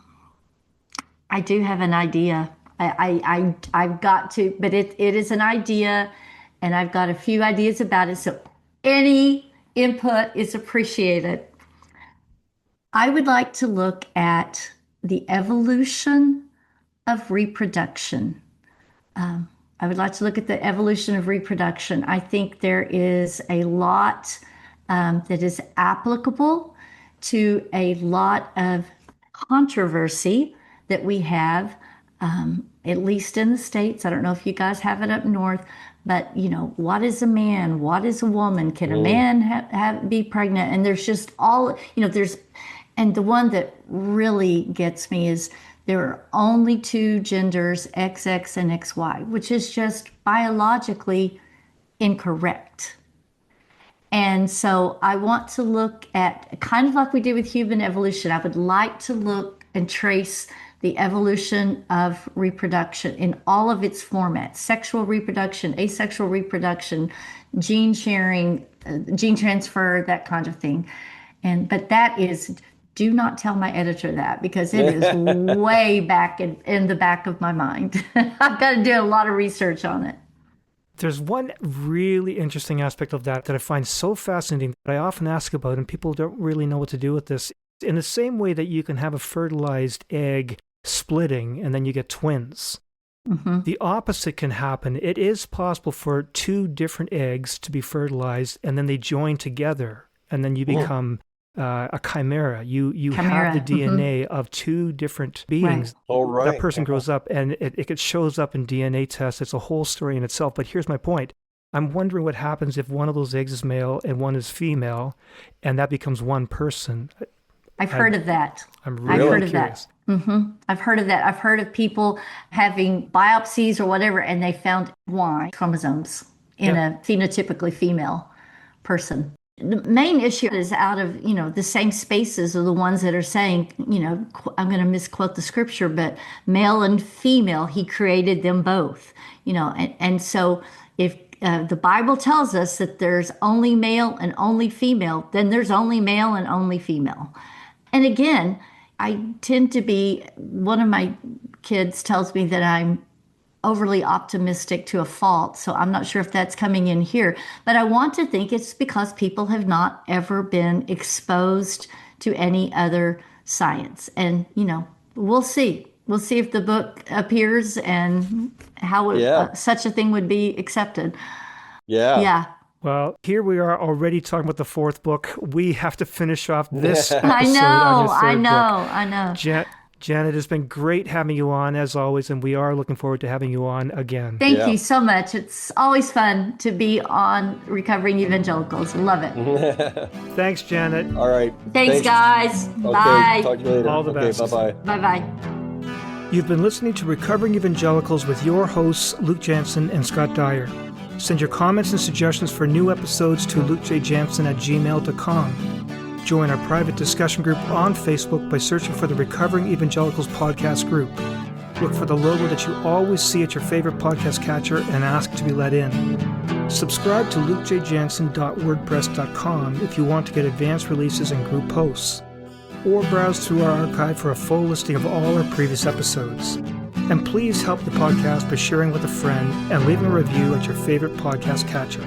[SPEAKER 3] do have an idea. I've got to, but it is an idea, and I've got a few ideas about it. So any input is appreciated. I would like to look at the evolution of reproduction. I would like to look at the evolution of reproduction. I think there is a lot that is applicable to a lot of controversy that we have, at least in the States. I don't know if you guys have it up north, but what is a man? What is a woman? Can a man be pregnant? And there's just all, and the one that really gets me is there are only 2 genders, XX and XY, which is just biologically incorrect. And so I want to look at, kind of like we did with human evolution, I would like to look and trace the evolution of reproduction in all of its formats: sexual reproduction, asexual reproduction, gene sharing, gene transfer, that kind of thing. But that is, do not tell my editor that, because it is way back in the back of my mind. I've got to do a lot of research on it.
[SPEAKER 1] There's one really interesting aspect of that I find so fascinating that I often ask about, and people don't really know what to do with this. In the same way that you can have a fertilized egg splitting and then you get twins, the opposite can happen. It is possible for 2 different eggs to be fertilized and then they join together and then you become a chimera. You have the DNA of 2 different beings.
[SPEAKER 2] Right.
[SPEAKER 1] That person grows up and it shows up in DNA tests. It's a whole story in itself. But here's my point. I'm wondering what happens if one of those eggs is male and one is female, and that becomes one person.
[SPEAKER 3] I've heard of that.
[SPEAKER 1] I'm really
[SPEAKER 3] curious.
[SPEAKER 1] Of that.
[SPEAKER 3] I've heard of that. I've heard of people having biopsies or whatever, and they found Y chromosomes in a phenotypically female person. The main issue is out of, the same spaces are the ones that are saying, I'm going to misquote the scripture, but male and female, he created them both, and so if the Bible tells us that there's only male and only female, then there's only male and only female. And again, I tend to be, one of my kids tells me that I'm overly optimistic to a fault. So I'm not sure if that's coming in here, but I want to think it's because people have not ever been exposed to any other science. And, we'll see. We'll see if the book appears and how such a thing would be accepted. Yeah.
[SPEAKER 1] Well, here we are already talking about the 4th book. We have to finish off this episode
[SPEAKER 3] I
[SPEAKER 1] on your
[SPEAKER 3] know.
[SPEAKER 1] Janet, it's been great having you on, as always, and we are looking forward to having you on again.
[SPEAKER 3] Thank you so much. It's always fun to be on Recovering Evangelicals. Love it.
[SPEAKER 1] Thanks, Janet.
[SPEAKER 2] All right.
[SPEAKER 3] Thanks, guys.
[SPEAKER 2] Okay,
[SPEAKER 3] Bye.
[SPEAKER 2] talk to you later.
[SPEAKER 1] All the best.
[SPEAKER 2] Bye-bye.
[SPEAKER 3] Bye-bye.
[SPEAKER 1] You've been listening to Recovering Evangelicals with your hosts, Luke Jansen and Scott Dyer. Send your comments and suggestions for new episodes to lukejjansen@gmail.com. Join our private discussion group on Facebook by searching for the Recovering Evangelicals podcast group. Look for the logo that you always see at your favorite podcast catcher and ask to be let in. Subscribe to lukejjansen.wordpress.com if you want to get advanced releases and group posts. Or browse through our archive for a full listing of all our previous episodes. And please help the podcast by sharing with a friend and leaving a review at your favorite podcast catcher.